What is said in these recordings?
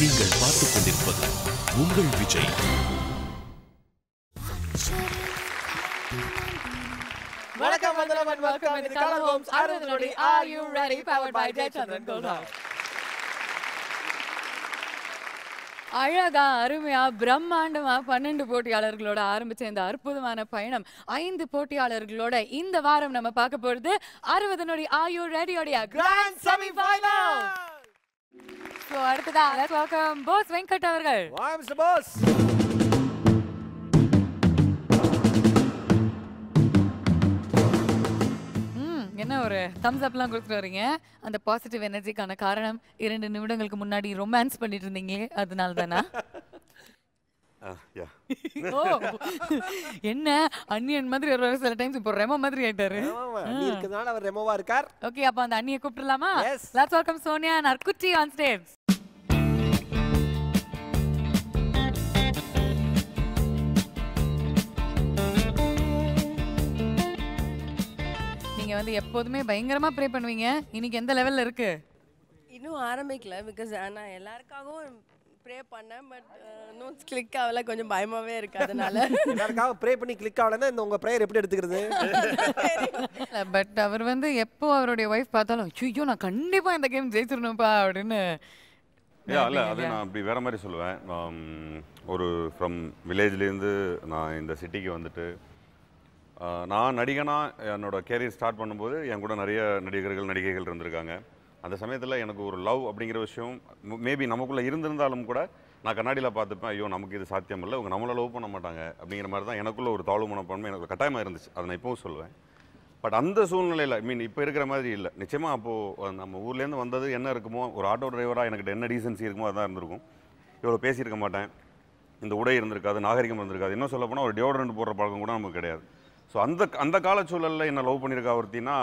நீங்கள் பார்த்துக் கொண்டிருப்பது உங்கள் விஜய். வணக்கம் வந்தனம் and welcome to Color Homes Arundhati. Are you ready? Powered by Jaychandran Gold House. அழகா அருமையா பிரம்மாண்டமா 12 போட்டியாளர்களோட ஆரம்பிச்ச இந்த அற்புதமான பயணம் 5 போட்டியாளர்களோட இந்த வாரம் நம்ம பார்க்க போறது 60 நொடி Are you ready ஓடியா கிராண்ட் செமி ஃபைனல். சோ அடுத்ததா let's welcome boss வெங்கட் அவர்கள். Hi Mr. Boss. என்ன ஒரு தம்ஸ் அப்லாம் கொடுத்துட்டு வரீங்க. அந்த பாசிட்டிவ் எனர்ஜிக்கான காரணம் 2 நிமிடங்களுக்கு முன்னாடி ரொமான்ஸ் பண்ணிட்டு இருந்தீங்களே அதனால தானா? என்ன அன்னியன் மாதிரி ஒரு சில டைம்ஸ் இப்போ ரெமோ மாதிரி ஆயிட்டாரு. நீ இருக்கனால அவர் ரெமோவா இருக்கார். ஓகே அப்ப அந்த அண்ணியை கூப்பிடலாமா? Let's welcome Sonia and Arkuti on stage. நீங்க வந்து எப்போதுமே பயங்கரமா ப்ரே பண்ணுவீங்க. இன்னைக்கு எந்த லெவல்ல இருக்கு? இன்னும் ஆரம்பிக்கல பிகாஸ் நான் எல்லாருக்காகவும் ப்ரே பண்ணேன். பட் இன்னும் கிளிக் ஆகல, கொஞ்சம் பயமாவே இருக்கு. அதனால எல்லாருக்காக ப்ரே பண்ணி கிளிக் ஆகலன்னா இந்த உங்க ப்ரேயர் எப்படி எடுத்துக்கிறது? பட் அவர் வந்து எப்போ அவருடைய வைஃப் பார்த்தாலும் ஐயோ நான் கண்டிப்பா இந்த கேம் ஜெயிச்சிடணும்ப்பா அப்படின்னு. இல்ல அது நான் அப்படி வேற மாதிரி சொல்லுவேன். ஒரு ஃப்ரம் வில்லேஜ்லேருந்து நான் இந்த சிட்டிக்கு வந்துட்டு நான் நடிகனா என்னோட கேரியர் ஸ்டார்ட் பண்ணும்போது என் கூட நிறைய நடிகைகள் இருந்திருக்காங்க. அந்த சமயத்தில் எனக்கு ஒரு லவ் அப்படிங்கிற விஷயம் மேபி நமக்குள்ளே இருந்திருந்தாலும் கூட நான் கண்ணாடியில் பார்த்துப்பேன், ஐயோ நமக்கு இது சாத்தியம் இல்லை, இவங்க நம்மளை லவ் பண்ண மாட்டாங்க அப்படிங்கிற மாதிரி தான் எனக்குள்ள ஒரு தாழ்வு மனப்பான்மை எனக்கு கட்டாயமாக இருந்துச்சு. அதை நான் இப்போவும் சொல்லுவேன். பட் அந்த சூழ்நிலையில் இப்போ இருக்கிற மாதிரி இல்லை. நிச்சயமாக அப்போது நம்ம ஊர்லேருந்து வந்தது என்ன இருக்குமோ, ஒரு ஆட்டோ டிரைவராக எனக்கு என்ன டீசன்சி இருக்குமோ அதான் இருந்திருக்கும். இவ்வளோ பேசியிருக்க மாட்டேன், இந்த உடை இருந்திருக்காது, நாகரிகம் இருந்திருக்காது. இன்னும் சொல்ல போனால் ஒரு டியோட்ரண்ட் போடுற பழக்கம் கூட நமக்கு கிடையாது. ஸோ அந்த காலச்சூழலில் என்ன லவ் பண்ணியிருக்கா ஒருத்தின்னா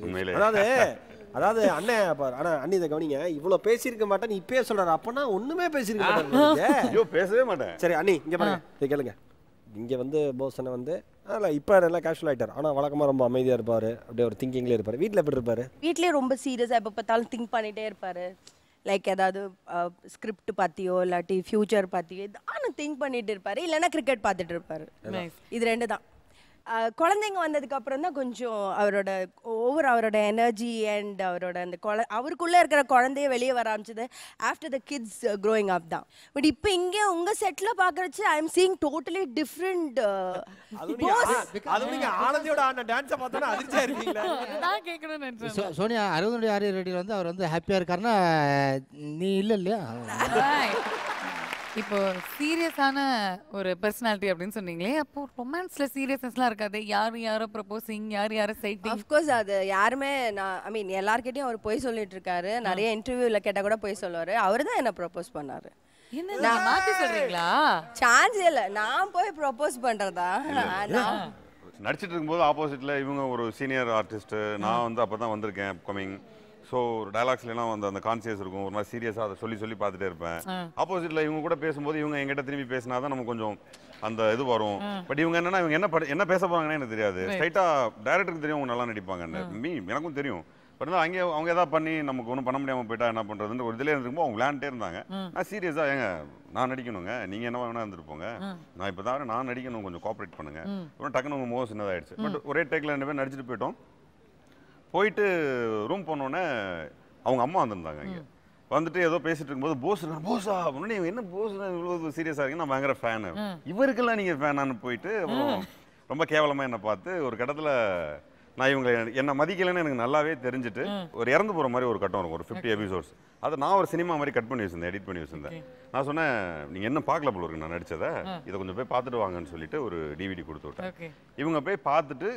உண்மையிலே அதாவது அண்ணன் ஆனால் அண்ணி இதை கவனிங்க, இவ்வளோ பேசியிருக்க மாட்டேன்னு இப்பயே சொல்கிறாரு. அப்போனா ஒன்றுமே பேசியிருக்க மாட்டேன். ஐயோ பேசவே மாட்டேன். சரி அண்ணி இங்கே பாருங்க, இதை கேளுங்க. இங்கே வந்து போஸ் அண்ணன் வந்து அதில் இப்போ நல்லா கேஷுவல் ஆகிட்டார். ஆனால் வழக்கமாக ரொம்ப அமைதியாக இருப்பார், அப்படியே ஒரு திங்கிங்லேயே இருப்பார். வீட்டில் எப்படி இருப்பார்? வீட்லேயே ரொம்ப சீரியஸாக எப்போ பார்த்தாலும் திங்க் பண்ணிகிட்டே இருப்பார். லைக் ஏதாவது ஸ்கிரிப்ட் பற்றியோ இல்லாட்டி ஃபியூச்சர் பற்றியோ ஆனால் திங்க் பண்ணிட்டு இருப்பார். இல்லைன்னா கிரிக்கெட் பார்த்துட்டு இருப்பார். இது 2 தான். குழந்தைங்க வந்ததுக்கு அப்புறம் தான் கொஞ்சம் அவரோட எனர்ஜி அண்ட் அவரோட அந்த அவருக்குள்ளே இருக்கிற குழந்தைய வெளியே வர ஆரம்பிச்சது after the kids growing up தான். பட் இப்போ இங்கே உங்கள் செட்டில் பார்க்குறச்சு I am seeing totally different. Sonia 60 ஆறு ரெடியில் வந்து அவர் வந்து ஹாப்பியாக இருக்காருன்னா நீ இல்லை இல்லையா? இப்போ சீரியஸான ஒரு பர்சனாலிட்டி அப்படின்னு சொன்னீங்களே, அப்போ ரொமான்ஸ்ல சீரியஸ்னஸ்லாம் இருக்காது. யாரோ ப்ரப்போசிங், யாரோ சைட்டிங். அஃப்கோர்ஸ் அது யாருமே எல்லார்கிட்டையும் அவர் போய் சொல்லிட்டு இருக்காரு. நிறைய இன்டர்வியூல கேட்டால் கூட போய் சொல்லுவார். அவர் தான் என்ன ப்ரப்போஸ் பண்ணாரு. நான் மாற்றி சொல்றீங்களா? சான்ஸ் இல்லை, நான் போய் ப்ரப்போஸ் பண்ணுறதா? நடிச்சிட்டு இருக்கும்போது ஆப்போசிட்டில் இவங்க ஒரு சீனியர் ஆர்டிஸ்ட்டு, நான் வந்து அப்போ தான் வந்திருக்கேன் கமிங். ஸோ டைலாக்ஸ்லாம் வந்து அந்த கான்சியஸ் இருக்கும், ஒரு மாதிரி சீரியஸாக அதை சொல்லி பார்த்துட்டே இருப்பேன். ஆப்போசிட்டில் இவங்க கூட பேசும்போது இவங்க எங்கிட்ட திரும்பி பேசினா தான் நமக்கு கொஞ்சம் அந்த இது வரும். பட் இவங்க என்னன்னா இவங்க என்ன பேச போகிறாங்கன்னு எனக்கு தெரியாது. ஸ்ட்ரைட்டாக டைரக்டருக்கு தெரியும் அவங்க நல்லா நடிப்பாங்கன்னு, எனக்கும் தெரியும். பட் அவங்க எதாவது பண்ணி நமக்கு ஒன்றும் பண்ண முடியாமல் போயிட்டா என்ன பண்ணுறதுன்னு ஒரு இதில் இருக்கும்போது அவங்க விளையாண்டே இருந்தாங்க. நான் சீரியஸாக ஏங்க நான் நடிக்கணுங்க, நீங்கள் என்ன வேணா இருந்துருப்போங்க, நான் இப்போ தான் நான் நடிக்கணும், கொஞ்சம் கோஆப்ரேட் பண்ணுங்க. அப்புறம் டக்குன்னு உங்கள் முகம் சின்னதாகிடுச்சு. பட் ஒரே டேக்கில் 2 பேர் நடிச்சுட்டு போயிட்டோம். போயிட்டு ரூம் போனோடனே அவங்க அம்மா வந்திருந்தாங்க. இங்கே வந்துட்டு ஏதோ பேசிட்டு இருக்கும்போது போஸா அப்படின்னு, என்ன போஸ் இவ்வளோ சீரியஸாக இருக்கீங்க, நான் பயங்கர ஃபேனு, இவருக்கெல்லாம் நீங்கள் ஃபேனானு போயிட்டு அப்புறம் ரொம்ப கேவலமாக என்னை பார்த்து ஒரு கட்டத்தில் நான் இவங்க என்னை மதிக்கலைன்னு எனக்கு நல்லாவே தெரிஞ்சுட்டு ஒரு இறந்து போகிற மாதிரி ஒரு கட்டம் இருக்கும், ஒரு 50 எபிசோட்ஸ். அதை நான் ஒரு சினிமா மாதிரி கட் பண்ணி வச்சிருந்தேன், எடிட் பண்ணி வச்சிருந்தேன். நான் சொன்னேன் நீங்கள் என்ன பார்க்கல போல இருக்கு நான் நடித்ததை, இதை கொஞ்சம் போய் பார்த்துட்டு வாங்கன்னு சொல்லிட்டு ஒரு டிவிடி கொடுத்து விட்டேன். இவங்க போய் பார்த்துட்டு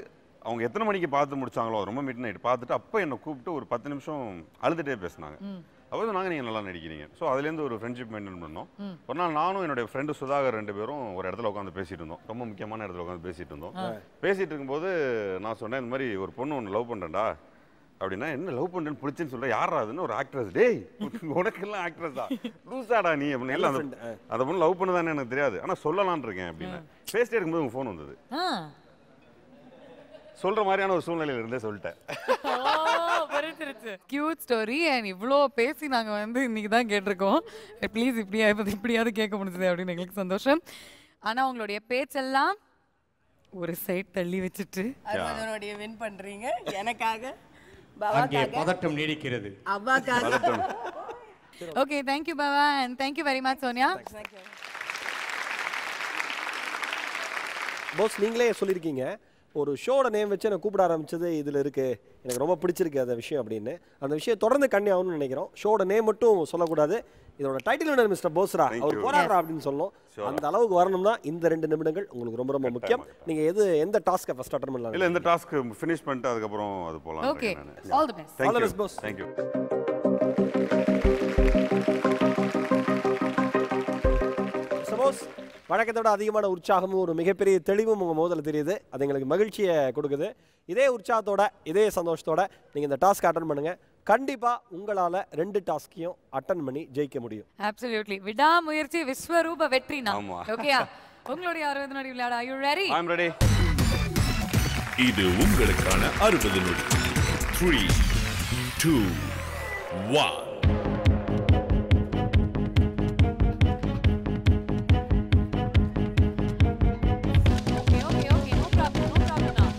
அவங்க எத்தனை மணிக்கு பார்த்து முடிச்சாங்களோ ரொம்ப மிட் நைட் பார்த்துட்டு அப்போ என்னை கூப்பிட்டு ஒரு 10 நிமிஷம் அழுதுகிட்டே பேசினாங்க. அப்போ நாங்கள் நீங்கள் நல்லா நடிக்கிறீங்க. ஸோ அதுலேருந்து ஒரு ஃப்ரெண்ட்ஷிப் மெயின்டைன் பண்ணோம். ஒரு நாள் நானும் என்னுடைய ஃப்ரெண்டு சுதாகர் 2 பேரும் ஒரு இடத்துல உட்காந்து பேசிகிட்டு இருந்தோம், ரொம்ப முக்கியமான இடத்துல உட்காந்து பேசிகிட்டு இருந்தோம். பேசிகிட்டு இருக்கும்போது நான் சொன்னேன், இந்த மாதிரி ஒரு பொண்ணு ஒன்று லவ் பண்ணுறேன்டா அப்படின்னா. என்ன லவ் பண்ணுறேன்னு பிடிச்சின்னு சொல்ல, யாராதுன்னு ஒரு ஆக்ட்ரஸ். டேய் உனக்கெல்லாம் ஆக்ட்ரஸ் தான் லூசாடா நீ அப்படின்னு. இல்லை அந்த பொண்ணு லவ் பண்ணுதானே எனக்கு தெரியாது, ஆனால் சொல்லலான் இருக்கேன் அப்படின்னு. பேசிட்டே இருக்கும்போது உங்கள் ஃபோன் வந்தது. சொல்ற மாதிரியான ஒரு சூழ்நிலையில இருந்தே சொல்லிட்டேன். கியூட் ஸ்டோரி அண்ட் இவ்வளோ பேசி நாங்கள் வந்து இன்னைக்கு தான் கேட்டிருக்கோம். ப்ளீஸ் இப்படியாவது கேட்க முடிஞ்சது அப்படின்னு எங்களுக்கு சந்தோஷம். ஆனால் உங்களுடைய பேச்செல்லாம் ஒரு சைட் தள்ளி வச்சுட்டு அறுபதனுடைய வின் பண்றீங்க எனக்காக அங்கே பதட்டம் நீடிக்கிறது. அவ்வாக்காக. Okay, thank you Baba and thank you very much Sonia. Bose நீங்களே சொல்லியிருக்கீங்க ஒரு ஷோட நேம் வச்சு எனக்கு கூப்பிட ஆரம்பிச்சது இதில் இருக்குது, எனக்கு ரொம்ப பிடிச்சிருக்கு அந்த விஷயம் அப்படின்னு. அந்த விஷயம் தொடர்ந்து கண்ணி ஆகணும்னு நினைக்கிறோம். ஷோட நேம் மட்டும் சொல்லக்கூடாது, இதோட டைட்டில் வினர் மிஸ்டர் போஸ்ரா அவர் போராடுறா அப்படின்னு சொல்லணும். அந்த அளவுக்கு வரணும்னா இந்த 2 நிமிடங்கள் உங்களுக்கு ரொம்ப ரொம்ப முக்கியம். நீங்கள் எந்த டாஸ்க்கை ஃபர்ஸ்ட் அட்டெண்ட் பண்ணலாம்? இல்லை, இந்த டாஸ்க் ஃபினிஷ் பண்ணிட்டு அதுக்கப்புறம் அது போகலாம். Okay, all the best. All the best Bose. Thank you. Suppose வழக்கத்தோட அதிகமான உற்சாகமும் ஒரு மிகப்பெரிய தெளிவும் உங்கள் மோதல தெரியுது. அது எங்களுக்கு மகிழ்ச்சியை கொடுக்குது. இதே உற்சாகத்தோட இதே சந்தோஷத்தோட நீங்கள் இந்த டாஸ்க் அட்டன் பண்ணுங்க. கண்டிப்பாக உங்களால் 2 டாஸ்கையும் அட்டன் பண்ணி ஜெயிக்க முடியும். அப்சல்யூட்லி. விடாமுயற்சி விஸ்வரூப வெற்றினா. ஆமா. ஓகேயா? உங்களுடைய 60 நொடி விளையாட are you ready? I'm ready. இது உங்களுக்கான 60 நொடி. 3, 2, 1. Okay, no problem now.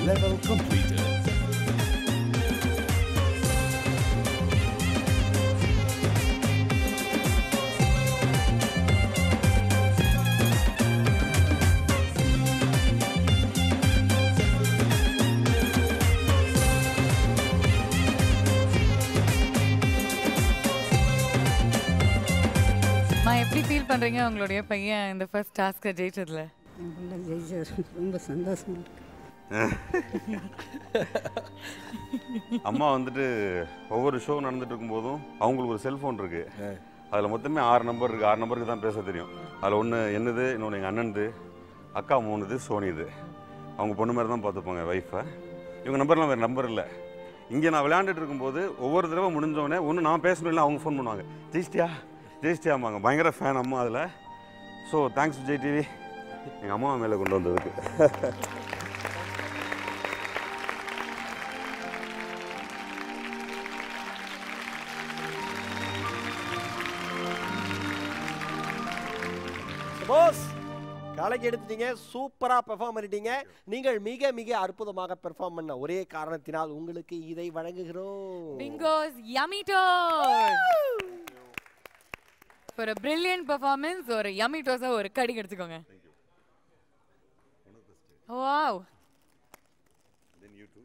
Level completed. எப்படி ஃபீல் பண்றீங்க உங்களுடைய பையன் இந்த ஃபர்ஸ்ட் டாஸ்க்கை ஜெயிச்சதுல? ரொம்ப சந்தோஷமா இருக்கு. அம்மா வந்துட்டு ஒவ்வொரு ஷோ நடந்துட்டு இருக்கும்போதும் அவங்களுக்கு ஒரு செல்ஃபோன் இருக்கு. அதில் மொத்தமே 6 நம்பர் இருக்குது. 6 நம்பருக்கு தான் பேச தெரியும். அதில் ஒன்று என்னது, இன்னொன்று எங்கள் அண்ணனுது, அக்கா 3 சோனிது. அவங்க பொண்ணு மாதிரி தான் பார்த்துப்பாங்க வைஃபை. இவங்க நம்பர்லாம் வேறு நம்பர் இல்லை. இங்கே நான் விளையாண்டுட்டு இருக்கும்போது ஒவ்வொரு தடவை முடிஞ்சோடனே ஒன்று நான் பேசணும், இல்லை அவங்க ஃபோன் பண்ணுவாங்க, ஜெயிச்சிட்டியாம்பாங்க. பயங்கர ஃபேன் அம்மா அதில். ஸோ தேங்க்ஸ் விஜய் டிவி எங்கள் அம்மா மேலே கொண்டு வந்ததுக்கு. போஸ் காலைக்கு எடுத்துட்டீங்க, சூப்பரா பெர்ஃபார்ம் பண்ணிட்டீங்க. நீங்கள் மிக மிக அற்புதமாக பெர்ஃபார்ம் பண்ண ஒரே காரணத்தினால் உங்களுக்கு இதை வழங்குகிறோம். Bingo's Yummy Toast. For a brilliant performance, ஒரு Yummy Toast ஒரு கடி எடுத்துக்கோங்க. Wow. Then you too.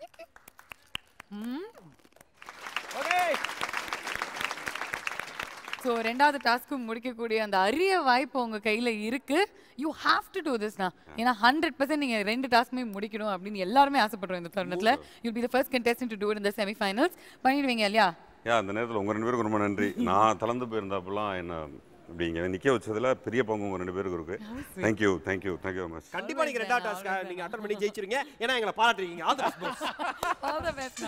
Okay. So 2வது டாஸ்க்கும் முடிக்கக்கூடிய அந்த அரிய வாய்ப்பு உங்க கையில இருக்கு. You have to do this. ஏன்னா 100% நீங்க 2 டாஸ்க்குமே முடிக்கணும் அப்படின்னு எல்லாருமே ஆசைப்படுறோம் இந்த தருணத்துல. You'll be the first contestant to do it in the semi-finals. பண்ணிடுவீங்க இல்லையா? அந்த நேரத்தில் உங்கள் 2 பேருக்கும் ரொம்ப நன்றி. நான் தளர்ந்து போயிருந்தப்பெல்லாம் என்ன இப்படி இங்கே நிற்க வச்சதில் பெரிய பங்கு உங்கள் 2 பேருக்கு இருக்கு. Thank you very much. கண்டிப்பா நீங்க 2வது டாஸ்க் நீங்க அட்டெண்ட் பண்ணி ஜெயிச்சிருங்க. ஏன்னா எங்களை பாராட்டுறீங்க. All the best Bose. All the best.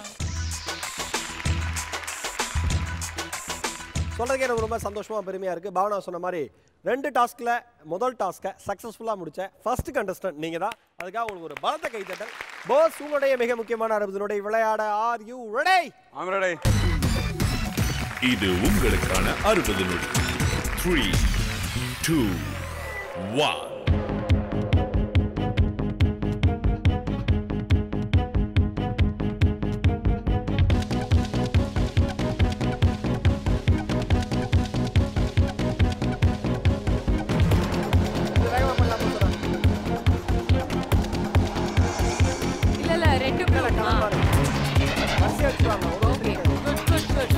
சொல்றதுக்கு எனக்கு ரொம்ப சந்தோஷமா பெருமையா இருக்கு. பாவனா சொன்ன மாதிரி 2 டாஸ்க்ல முதல் டாஸ்க்கை சக்சஸ்ஃபுல்லா முடிச்ச ஃபர்ஸ்ட் கண்டஸ்டன்ட் நீங்க தான். அதுக்காக உங்களுக்கு ஒரு பலத்த கைதட்டல். போஸ் உங்களுடைய மிக முக்கியமான 60 நொடி விளையாட are you ready? I'm ready. இது உங்களுக்கான 60 நொடி. 3, 2, 1. ரெட் ப்ளூ வரிசையா வச்சுருவாங்க. ஓகே குட் குட் குட்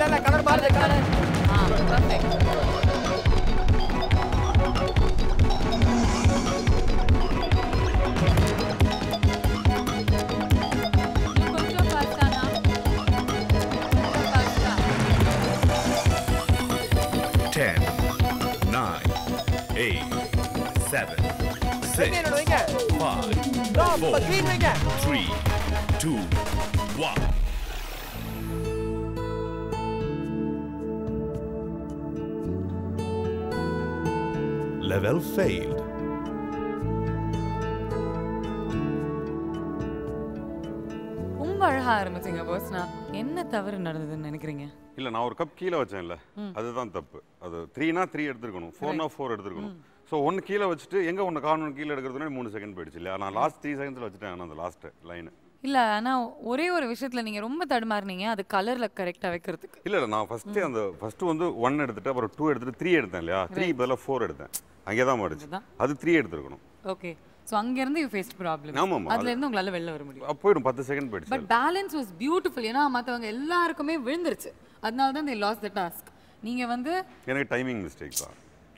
இல்ல கலர் மாறுது. கலர் பர்ஃபெக்ட் கொஞ்சம் ஃபாஸ்டானா கொஞ்சம் ஃபாஸ்டா 10, 9, 8, 7, 6, என்னோட வைங்க. 5, ப்ரோ இப்ப க்ரீன் வைங்க. 3, 2, 1. Level failed. ரொம்ப அழகா ஆரம்பிச்சீங்க போஸ்னா. என்ன தவறு நடந்ததுன்னு நினைக்கிறீங்க? இல்ல நான் ஒரு கப் கீழே வச்சேன்ல அதுதான் தப்பு. அது 3னா 3 எடுத்துக்கணும், 4னா 4 எடுத்துக்கணும். ஸோ ஒன்று கீழே வச்சுட்டு எங்க ஒன்று கார்னர் கீழே எடுக்கிறதுனா 3 செகண்ட் போயிடுச்சு இல்லையா? நான் லாஸ்ட் 3 செகண்ட்ஸில் வச்சுட்டேன் அந்த லாஸ்ட் லைன். இல்ல ஆனா ஒரே ஒரு விஷயத்துல நீங்க ரொம்ப தடுமாறுனீங்க, அது கலர்ல கரெக்டா வைக்கிறதுக்கு. இல்ல நான் ஃபர்ஸ்ட் வந்து 1 எடுத்துட்டு அப்புறம் 2 எடுத்துட்டு 3 எடுத்தேன் இல்லையா? 3 பதிலா 4 எடுத்தேன். அங்கே தான் மாறிச்சு. அது 3 எடுத்துக்கணும். ஓகே சோ அங்க இருந்து யூ ஃபேஸ்ட் ப்ராப்ளம். ஆமா, ஆமா. அதுல இருந்து உங்களால வெளில வர முடியும். போயிடும் 10 செகண்ட் போயிடுச்சு. But balance was beautiful. ஏன்னா மத்தவங்க எல்லாருக்குமே விழுந்துருச்சு, அதனால தான் they lost the task. நீங்க வந்து எனக்கு டைமிங் மிஸ்டேக் தான்.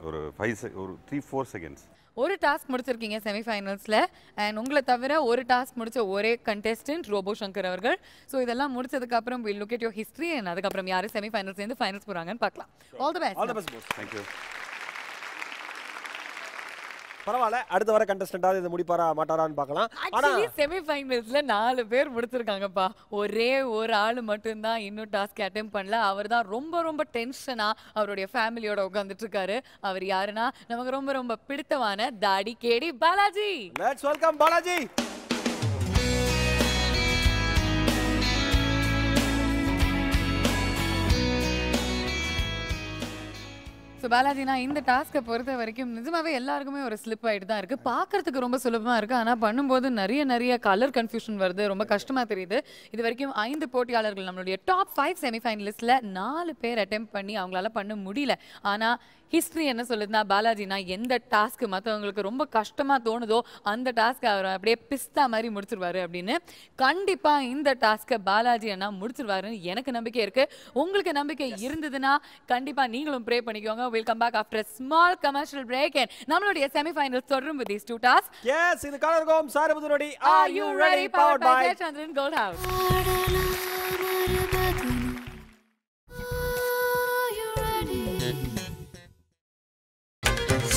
ஒரு 3-4 செகண்ட்ஸ். ஒரு டாஸ்க் முடிச்சிருக்கீங்க செமிஃபைனல்ஸ்ல அண்ட் உங்களை தவிர ஒரு டாஸ்க் முடிச்ச ஒரே கண்டெஸ்டன்ட் ரோபோ சங்கர் அவர்கள். ஸோ இதெல்லாம் முடிச்சதுக்கு அப்புறம் we'll look at your history and அதுக்கப்புறம் யாரு செமிஃபைனல்ஸ் இருந்து ஃபைனல்ஸ் போறாங்கன்னு பார்க்கலாம். All the best. All the best boss. Thank you. பரவாயில்ல, அடுத்த வர கண்டஸ்டன்டாவது இதை முடிப்பாரா மாட்டாரான்னு பார்க்கலாம். ஆக்சுவலி செமிஃபைனல்ஸ்ல 4 பேர் முடிச்சிருக்காங்கப்பா. ஒரே ஒரு ஆள் மட்டும்தான் இன்னும் டாஸ்க் அட்டெம்ப்ட் பண்ணல. அவர் தான் ரொம்ப ரொம்ப டென்ஷனா அவருடைய ஃபேமிலியோட உட்கார்ந்துட்டு இருக்காரு. அவர் யாருன்னா நமக்கு ரொம்ப ரொம்ப பிடித்தமான தாடி கேடி Balaji. Let's welcome Balaji. So Balaji, நான் இந்த டாஸ்க்கை பொறுத்த வரைக்கும் நிஜமாவே எல்லாருக்குமே ஒரு ஸ்லிப் ஆகிட்டு தான் இருக்குது. பார்க்கறதுக்கு ரொம்ப சுலபமாக இருக்குது, ஆனால் பண்ணும்போது நிறைய கலர் கன்ஃபியூஷன் வருது, ரொம்ப கஷ்டமாக தெரியுது. இது வரைக்கும் 5 போட்டியாளர்கள் நம்மளுடைய டாப் 5 செமிஃபைனலிஸ்ட்டில் 4 பேர் அட்டெம்ப்ட் பண்ணி அவங்களால பண்ண முடியல. ஆனால் ஹிஸ்ட்ரி என்ன சொல்லுதுன்னா பாலாஜினா எந்த டாஸ்க்கு மற்றவங்களுக்கு ரொம்ப கஷ்டமாக தோணுதோ அந்த டாஸ்க்கை அவர் அப்படியே பிஸ்தா மாதிரி முடிச்சிருவாரு அப்படின்னு. கண்டிப்பாக இந்த டாஸ்க்கை பாலாஜி அண்ணா முடிச்சிருவாருன்னு எனக்கு நம்பிக்கை இருக்குது. உங்களுக்கு நம்பிக்கை இருந்ததுன்னா கண்டிப்பாக நீங்களும் ப்ரே பண்ணிக்கோங்க. We'll come back after a small commercial break and நம்மளுடைய செமிஃபைனல்ஸ் தொடரும் with these 2 tasks. Yes, இது கலர்கோம் சாரபுதுனோடி Are You Ready powered by Jayachandran Gold House.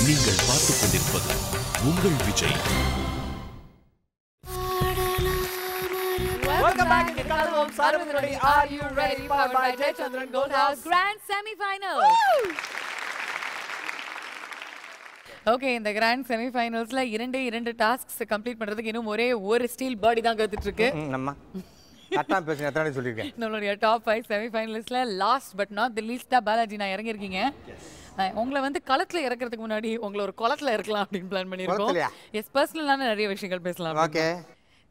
நீங்கள் பார்த்துக் கொண்டிருப்பது உங்கள் Vijay. Welcome back to கலர்கோம் சாரபுதுனோடி Are You Ready powered by Jayachandran Gold House Grand Semi-Finals. Okay, இந்த grand செமிஃபைனல்ஸ்ல 2 tasks complete பண்றதுக்கு இன்னும் ஒரே ஒரு ஸ்டீல் பாடி தான் காத்துட்டு இருக்கு. நம்ம கரெக்டா பேசுங்க, எத்தனை சொல்லிருக்கேன். நம்மளுடைய டாப் 5 செமிஃபைனலிஸ்ட்ல லாஸ்ட் பட் நாட் தி லீஸ்டா பாலாஜி நான் இறங்கி இருக்கீங்க. உங்களை வந்து களத்துல இறக்கிறதுக்கு முன்னாடி உங்களை ஒரு குளத்துல இருக்கலாம் அப்படின்னு பிளான் பண்ணிருக்கோம். எஸ், பர்சனலான நிறைய விஷயங்கள் பேசலாம். ஓகே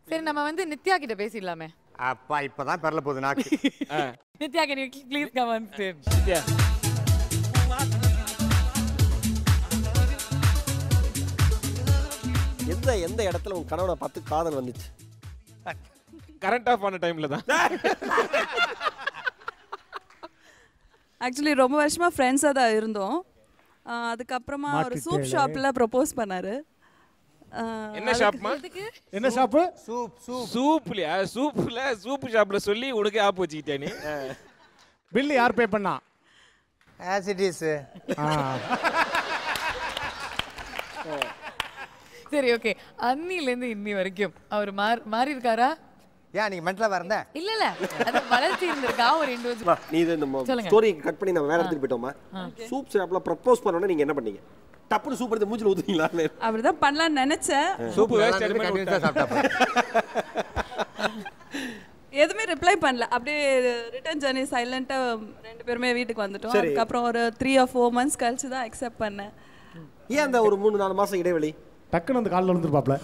சரி, நம்ம வந்து நித்யா கிட்ட பேசிடலாமே. அப்பா இப்பதான் பெறல போகுது நாக்கு. Nithya, can you please come on stage? எந்த இடத்துல உங்க கணவனை பார்த்து காதல் வந்துச்சு? கரண்ட் ஆஃப் ஆன டைம்ல தான். ஆக்சுவலி ரொம்ப வருஷமா ஃப்ரெண்ட்ஸாக தான் இருந்தோம். அதுக்கப்புறமா ஒரு சூப் ஷாப்பில் ப்ரப்போஸ் பண்ணாரு. என்ன ஷாப்மா? என்ன ஷாப்பு? சூப்லையா? சூப் ஷாப்ல சொல்லி உனக்கு ஆப் வச்சுக்கிட்டே நீ. பில் யார் பே பண்ணா? As it is. சரி, ஓகே. அன்னிலேருந்து இன்னி வரைக்கும் அவர் மாறி இருக்காரா? ஏன் நீங்க மென்டலா வரந்த? இல்ல அது வளர்ச்சி இருந்திருக்கா ஒரு இண்டிவிஜுவல்? நீ இது நம்ம ஸ்டோரி கட் பண்ணி நம்ம வேற இடத்துக்கு போய்ட்டோமா? சூப் ஷாப்ல ப்ரப்போஸ் பண்ணனும் நீங்க என்ன பண்ணீங்க? டப்புனு சூப் எடுத்து மூஞ்சில ஊத்துறீங்களா? அப்படிதான் பண்ணலாம்னு நினைச்சேன். சூப் வேஸ்ட் எடுத்து சாப்பிட்டா. எதுவுமே ரிப்ளை பண்ணல. அப்படியே ரிட்டர்ன் ஜர்னி சைலண்டா 2 பேருமே வீட்டுக்கு வந்துட்டோம். அதுக்கப்புறம் ஒரு 3 or 4 months கழிச்சு தான் அக்செப்ட் பண்ணேன். ஏன் அந்த ஒரு 3-4 மாசம் இடைவெளி? டக்குன்னு அந்த கால்ல விழுந்துருப்பாப்ல.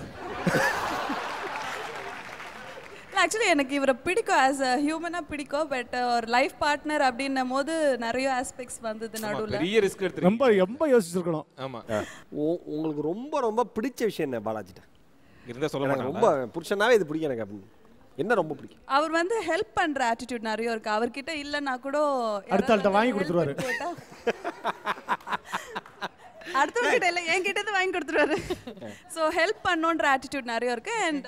ஆக்சுவலி எனக்கு இவரை பிடிக்கும் ஆஸ் அ ஹியூமனா பிடிக்கும் பட் ஒரு லைஃப் பார்ட்னர் அப்படின்னும் போது நிறைய ஆஸ்பெக்ட்ஸ் வந்தது நடுவுல பெரிய ரிஸ்க் எடுத்து ரொம்ப யோசிச்சிருக்கணும். ஆமா. உங்களுக்கு ரொம்ப ரொம்ப பிடிச்ச விஷயம் என்ன பாலாஜிட்ட? இருந்தா சொல்ல மாட்டாங்க. ரொம்ப புருஷனாவே இது பிடிக்கும் எனக்கு அப்படின்னு. என்ன ரொம்ப பிடிக்கும்? அவர் வந்து ஹெல்ப் பண்ற ஆட்டிட்யூட் நிறைய இருக்கு. அவர்கிட்ட இல்லைன்னா கூட அடுத்த வாங்கி கொடுத்துருவாரு. அடுத்தவங்கிட்ட இல்லை என்கிட்ட வாங்கி கொடுத்துருவாரு. ஸோ ஹெல்ப் பண்ணோன்ற ஆட்டிடியூட் நிறைய இருக்கு. அண்ட்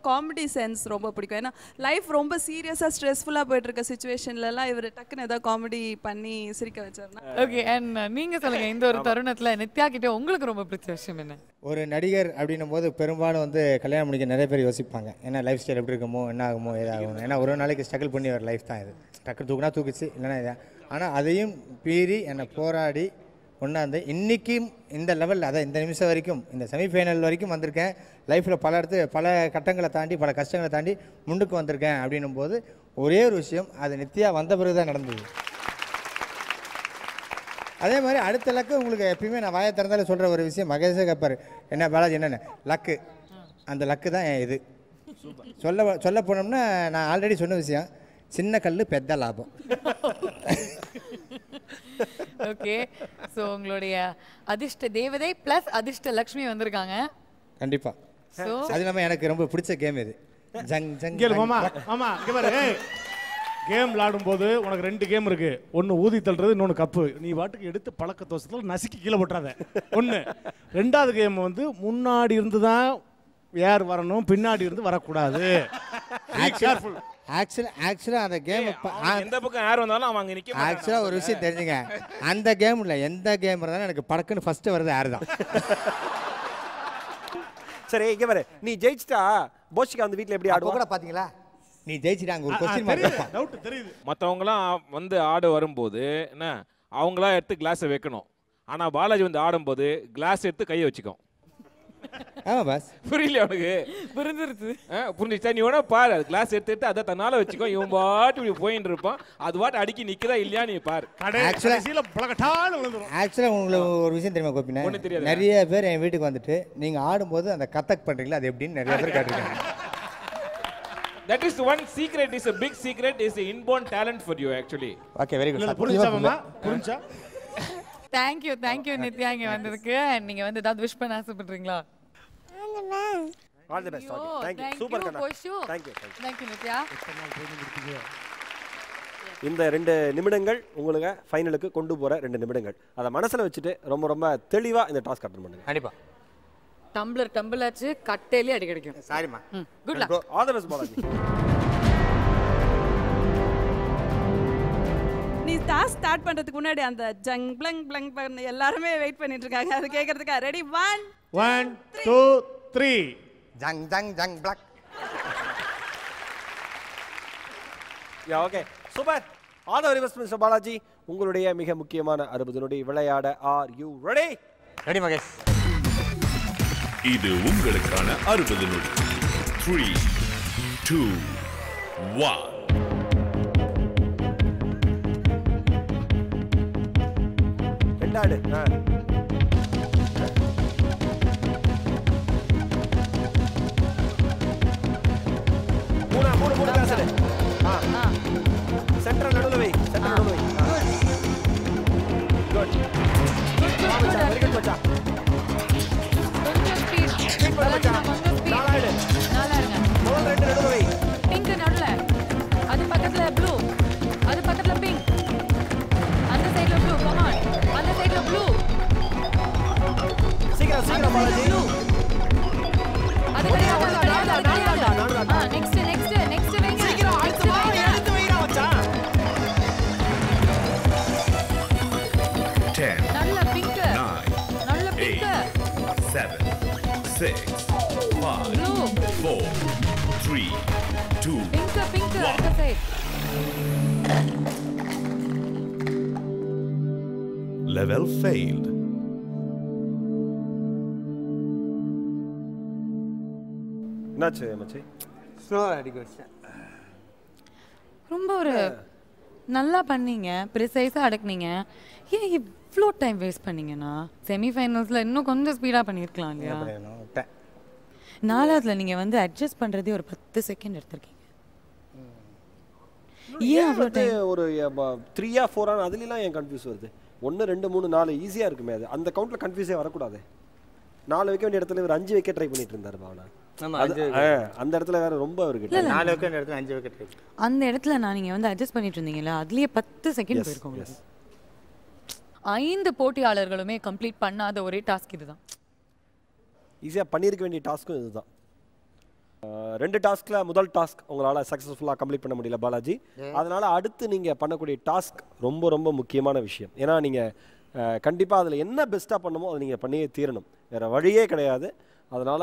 காமெடி சென்ஸ் ரொம்ப பிடிக்கும். ஏன்னா லைஃப் ரொம்ப சீரியஸாக ஸ்ட்ரெஸ்ஃபுல்லாக போயிட்டு இருக்க சுச்சுவேஷன்லலாம் இவர் டக்குன்னு ஏதாவது காமெடி பண்ணி சிரிக்க வச்சாருன்னா. ஓகே, அண்ட் நீங்க சொல்லுங்க, இந்த ஒரு தருணத்துல நித்யா கிட்ட உங்களுக்கு ரொம்ப பிடிச்ச விஷயம் என்ன? ஒரு நடிகர் அப்படின்னும் போது பெரும்பாலும் வந்து கல்யாணம் முடிக்க நிறைய பேர் யோசிப்பாங்க. ஏன்னா லைஃப் ஸ்டைல் எப்படி இருக்குமோ, என்ன ஆகுமோ, ஏதாகும். ஏன்னா ஒரு நாளைக்கு ஸ்ட்ரகிள் பண்ணி ஒரு லைஃப் தான் இது. டக்கு தூக்குனா தூக்குச்சு, இல்லைன்னா இதான். ஆனால் அதையும் மீறி என்னை போராடி கொண்டாந்து இன்றைக்கும் இந்த லெவலில், அதை இந்த நிமிஷம் வரைக்கும், இந்த செமிஃபைனல் வரைக்கும் வந்திருக்கேன். லைஃப்பில் பல கட்டங்களை தாண்டி, பல கஷ்டங்களை தாண்டி முன்னுக்கு வந்திருக்கேன். அப்படின்னும் போது ஒரே ஒரு விஷயம், அது நித்யா வந்த பிறகு தான் நடந்தது. அதே மாதிரி அடுத்த லக்கு உங்களுக்கு எப்பயுமே நான் வாயை திறந்தாலும் சொல்கிற ஒரு விஷயம், மகேஷே கேட்பார், என்ன பாலாஜி என்னென்ன லக்கு, அந்த லக்கு தான் என் இது. சொல்ல போனோம்னா நான் ஆல்ரெடி சொன்ன விஷயம், சின்ன கல் பெத்த லாபம். ஓகே, ஸோ உங்களுடைய அதிர்ஷ்ட தேவதை ப்ளஸ் அதிர்ஷ்ட லக்ஷ்மி வந்திருக்காங்க. கண்டிப்பா. அது இல்லாமல் எனக்கு ரொம்ப பிடிச்ச கேம் இது. ஜங் ஜங் மாமா மாமா இங்கே பாரு, கேம் விளாடும்போது உனக்கு 2 கேம் இருக்கு. ஒன்று ஊதி தள்ளுறது, இன்னொன்று கப்பு. நீ வாட்டுக்கு எடுத்து பழக்க தோசத்தில் நசுக்கி கீழே போட்டுறாத. ஒன்று. 2வது கேம் வந்து முன்னாடி இருந்து தான் யார் வரணும், பின்னாடி இருந்து வரக்கூடாது. ஆக்சுவலாக அந்த கேம் எந்த பக்கம் யார் வந்தாலும் அவங்க நிற்க. ஆக்சுவலாக ஒரு விஷயம் தெரிஞ்சுங்க, அந்த கேமில் எந்த கேம் இருந்தாலும் எனக்கு படக்குன்னு ஃபர்ஸ்ட் வருது யார் தான். சரி இங்கே பாரு, நீ ஜெயிச்சிட்டா போஷிகா வந்து வீட்டில் எப்படி ஆடுவா கூட பார்த்தீங்களா? நீ ஜெயிச்சிட்டாங்க ஒரு கொஸ்டின் மார்க். டவுட் தெரியுது. மற்றவங்களாம் வந்து ஆட வரும்போது என்ன அவங்களா எடுத்து கிளாஸை வைக்கணும். ஆனால் பாலாஜி வந்து ஆடும்போது கிளாஸ் எடுத்து கையை வச்சுக்கும். ஆமா பாஸ், புரியல உனக்கு? புரிஞ்சிருச்சு. புரிஞ்சிச்சா? நீ வேணா பாரு, அது கிளாஸ் எடுத்து அதை தன்னால வச்சுக்கோ. இவன் பாட்டு இப்படி போயிட்டு இருப்பான், அது பாட்டு அடிக்கி நிற்குதா இல்லையா நீ பாரு. ஆக்சுவலாக உங்களுக்கு ஒரு விஷயம் தெரியுமா கோபினா? நிறைய பேர் என் வீட்டுக்கு வந்துட்டு நீங்கள் ஆடும்போது அந்த கத்தக் பண்ணுறீங்களா, அது எப்படின்னு நிறைய பேர் கேட்டிருக்காங்க. That is one secret, is a big secret, is an inborn talent for you actually. Okay, very good. புரிஞ்சா மாமா? புரிஞ்சா? தேங்க்யூ நித்யா இங்க வந்ததுக்கு. நீங்க வந்து ஏதாவது விஷ் பண்ண ஆசைப்படுறீங்களா? All the best. Okay. Thank you. Super Kanna. Thank you Nithya. இந்த 2 நிமிடங்கள் உங்களுக்கு ஃபைனலுக்கு கொண்டு போற 2 நிமிடங்கள். அதை மனசுல வச்சுட்டு ரொம்ப ரொம்ப தெளிவா இந்த டாஸ்க் அட்டெண்ட் பண்ணுங்க. கண்டிப்பா. டம்ளர் ஆச்சு, கட்டையிலே அடி கிடைக்கும். சாரிமா. Good luck. All the best Balaji. நீ டாஸ்க் ஸ்டார்ட் பண்றதுக்கு முன்னாடி அந்த ஜங் பிளங் பிளங் பண்ண எல்லாருமே வெயிட் பண்ணிட்டு இருக்காங்க. அது கேட்கறதுக்கு ரெடி 1 2 3 ஜங் ஜங் ஜங் பிளக். Yeah okay super. All the very best mister Balaji. உங்களுடைய மிக முக்கியமான 60 நொடி விளையாட are you ready? Ready Mahesh. இது உங்களுக்கான 60 நொடி. 3 2 1 ரெண்டாடு. மூணு பேசல. சென்டர் நடுவுல வை. குட். வெரி குட் மச்சான். கொஞ்சம் ஸ்பீட். நாலாடு. முதல் 2 நடுவுல வை. பிங்க் நடுவுல. அது பக்கத்துல ப்ளூ. அது பக்கத்துல பிங்க். அந்த சைடுல ப்ளூ. Come on. அந்த சைடுல ப்ளூ. சீக்கிரம் பாலாஜி. அது கிடையாது. நெக்ஸ்ட் வைங்க. சீக்கிரம் அடுத்து வைடா மச்சான். 10 நல்ல பிங்க். 7 6 5 ப்ளூ. 4 3 2 பிங்க் அந்த சைடு. Level failed. என்னாச்சு மச்சி? ஸ்லோ அடிக்கோச்சு. ரொம்ப ஒரு நல்லா பண்ணீங்க, ப்ரிசைஸாக அடக்குனீங்க. ஏன் இவ்வளோ டைம் வேஸ்ட் பண்ணீங்கன்னா? செமிஃபைனல்ஸில் இன்னும் கொஞ்சம் ஸ்பீடாக பண்ணியிருக்கலாம் இல்லையா? 4வதுல நீங்கள் வந்து அட்ஜஸ்ட் பண்ணுறதே ஒரு 10 செகண்ட் எடுத்திருக்கீங்க. ஏன் அவ்வளோ டைம்? ஒரு 3 or 4 அதுலாம் ஏன் கன்ஃபியூஸ் வருது? 1 2 3 4 ஈஸியா இருக்குமே அது. அந்த கவுண்ட்ல கன்ஃபியூஸே வரக்கூடாது. 4 வைக்க வேண்டிய இடத்துல இவர் 5 வைக்க ட்ரை பண்ணிட்டு இருந்தார் பாவனா. ஆமா, அந்த இடத்துல வேற ரொம்ப இருக்கு. 4 வைக்க வேண்டிய இடத்துல 5 வைக்க ட்ரை. அந்த இடத்துல நீங்க வந்து அட்ஜஸ்ட் பண்ணிட்டு இருந்தீங்கல்ல, அதுலயே 10 செகண்ட் போயிருக்கோம். 5 போட்டியாளர்களுமே கம்ப்ளீட் பண்ணாத ஒரே டாஸ்க் இதுதான். ஈஸியா பண்ணிருக்க வேண்டிய டாஸ்க்கும் இதுதான். 2 டாஸ்க்ல முதல் டாஸ்க் உங்களால சக்சஸ்ஃபுல்லா கம்ப்ளீட் பண்ண முடியல பாலாஜி. அதனால அடுத்து நீங்க பண்ணக்கூடிய டாஸ்க் ரொம்ப ரொம்ப முக்கியமான விஷயம். ஏன்னா நீங்க கண்டிப்பா அதுல என்ன பெஸ்டா பண்ணணுமோ அதை நீங்க பண்ணியே தீரணும். வேற வழியே கிடையாது. அதனால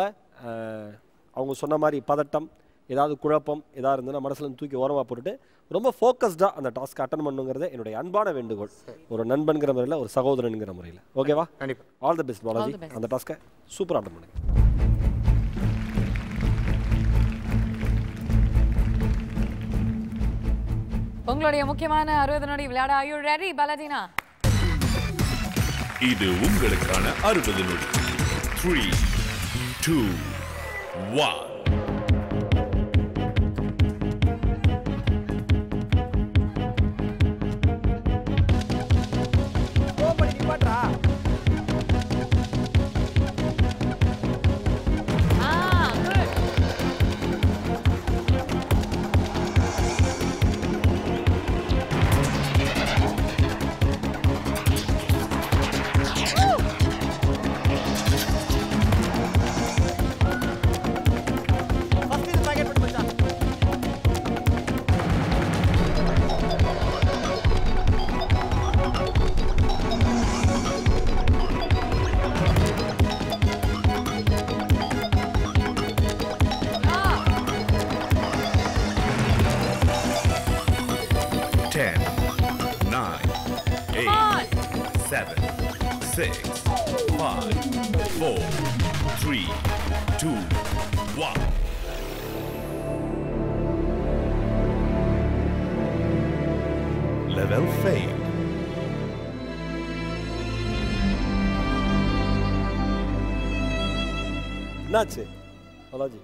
அவங்க சொன்ன மாதிரி பதட்டம், ஏதாவது குழப்பம் ஏதாவது இருந்ததுன்னா மனசுல தூக்கி ஓரமா போட்டுட்டு ரொம்ப ஃபோக்கஸ்டா அந்த டாஸ்க் அட்டன் பண்ணுங்கிறது என்னுடைய அன்பான வேண்டுகோள். ஒரு நண்பன்கிற முறையில், ஒரு சகோதரனுங்கிற முறையில். ஓகேவா? கண்டிப்பா. All the best Balaji. அந்த டாஸ்க்கை சூப்பரா அட்டன் பண்ணுங்க. உங்களுடைய முக்கியமான 60 நொடி விளையாட are you ready பாலாஜினா? இது உங்களுக்கான 60 நொடி. 3 2 1 6 5 4 3 2 1 Level failed. என்னாச்சு பாலாஜி?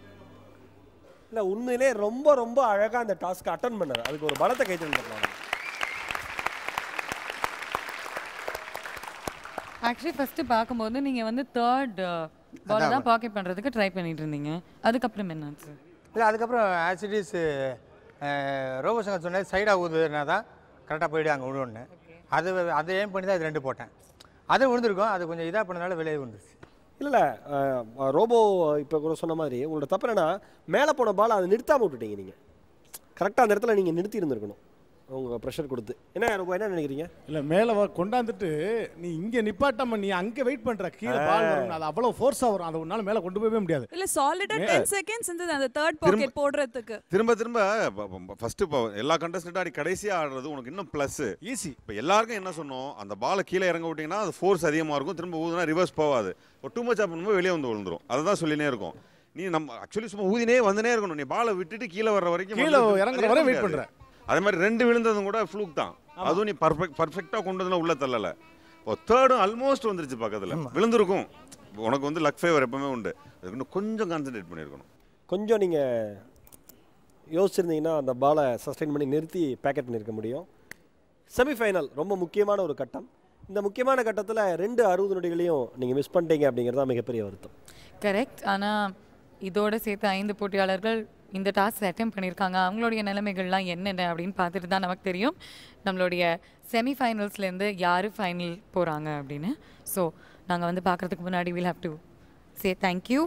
இல்லை உண்மையிலே ரொம்ப ரொம்ப அழகாக அந்த டாஸ்க்கை அட்டன் பண்ணார். அதுக்கு ஒரு பலத்தை கைது பண்ணலாம். ஆக்சுவலி ஃபர்ஸ்ட் பார்க்கும்போது நீங்க வந்து 3rd பால் தான் பாக்கெட் பண்றதுக்கு ட்ரை பண்ணிட்டு இருந்தீங்க. அதுக்கப்புறம் என்னாச்சு? இல்லை அதுக்கப்புறம் ஆக்சிடிஸ் ரோபோசங்க சொன்னது சைடாக ஊதுனா தான் கரெக்டாக போய்ட்டு அங்கே விடுவோன்னு. அதை ஏம் பண்ணி தான் இது 2 போட்டேன். அது விழுந்திருக்கும். அது கொஞ்சம் இதாக பண்ணனால வெளியே விழுந்துருச்சு. இல்லை ரோபோ இப்போ கூட சொன்ன மாதிரி உங்களோட தப்பு என்னன்னா மேலே போன பால் அதை நிறுத்தாமல் விட்டுட்டீங்க. நீங்கள் கரெக்டாக அந்த இடத்துல நீங்கள் நிறுத்தி இருந்திருக்கணும். உங்க ப்ரெஷர் கொடுத்து என்ன நினைக்கிறீங்க? இல்லை மேலே கொண்டாந்துட்டு நீ இங்கே நிப்பாட்டாம நீ அங்கே வெயிட் பண்ணுற கீழே பால் வரும். அது அவ்வளோ ஃபோர்ஸாக வரும். அதை உன்னால மேலே கொண்டு போகவே முடியாது. இல்லை சாலிடா 10 செகண்ட்ஸ் இருந்தது அந்த 3rd பாக்கெட் போடுறதுக்கு. திரும்ப ஃபர்ஸ்ட் இப்போ எல்லா கண்டஸ்டன்ட்டும் ஆடி கடைசியாக ஆடுறது உனக்கு இன்னும் ப்ளஸ் ஈஸி. இப்போ எல்லாருக்கும் என்ன சொன்னோம், அந்த பாலை கீழே இறங்க விட்டிங்கன்னா அது ஃபோர்ஸ் அதிகமாக இருக்கும். திரும்ப ஊதுனா ரிவர்ஸ் போகாது. ஒரு டூ மச் பண்ணும்போது வெளியே வந்து விழுந்துரும். அதை தான் சொல்லினே இருக்கும். நீ நம்ம ஆக்சுவலி சும்மா ஊதினே வந்துனே இருக்கணும். நீ பாலை விட்டுட்டு கீழே வர்ற வரைக்கும் கீழே இறங்குற வரை வெயிட் பண்ணுற. அதே மாதிரி 2 விழுந்ததும் கூட ஃப்ளூக் தான். அதுவும் நீ பர்ஃபெக்டாக கொண்டு வந்து உள்ள தள்ளலை. இப்போ 3rd ஆல்மோஸ்ட் வந்துருச்சு பக்கத்தில். விழுந்திருக்கும். உனக்கு வந்து லக் ஃபேவர் எப்பவுமே உண்டு. அதுக்கு இன்னும் கொஞ்சம் கான்சென்ட்ரேட் பண்ணியிருக்கணும். கொஞ்சம் நீங்கள் யோசிச்சிருந்தீங்கன்னா அந்த பாலை சஸ்டெயின் பண்ணி நிறுத்தி பேக்கெட் பண்ணியிருக்க முடியும். செமிஃபைனல் ரொம்ப முக்கியமான ஒரு கட்டம். இந்த முக்கியமான கட்டத்தில் 2 60 நொடிகளையும் நீங்கள் மிஸ் பண்ணிட்டீங்க அப்படிங்கிறது தான் மிகப்பெரிய வருத்தம். கரெக்ட். ஆனால் இதோட சேர்த்து 5 போட்டியாளர்கள் இந்த டாஸ்க் அட்டெம்ப்ட் பண்ணியிருக்காங்க. அவங்களுடைய நிலைமைகள்லாம் என்னென்ன அப்படின்னு பார்த்துட்டு தான் நமக்கு தெரியும் நம்மளுடைய செமிஃபைனல்ஸ்லேருந்து யார் ஃபைனல் போகிறாங்க அப்படின்னு. ஸோ நாங்கள் வந்து பார்க்குறதுக்கு முன்னாடி will have to say thank you.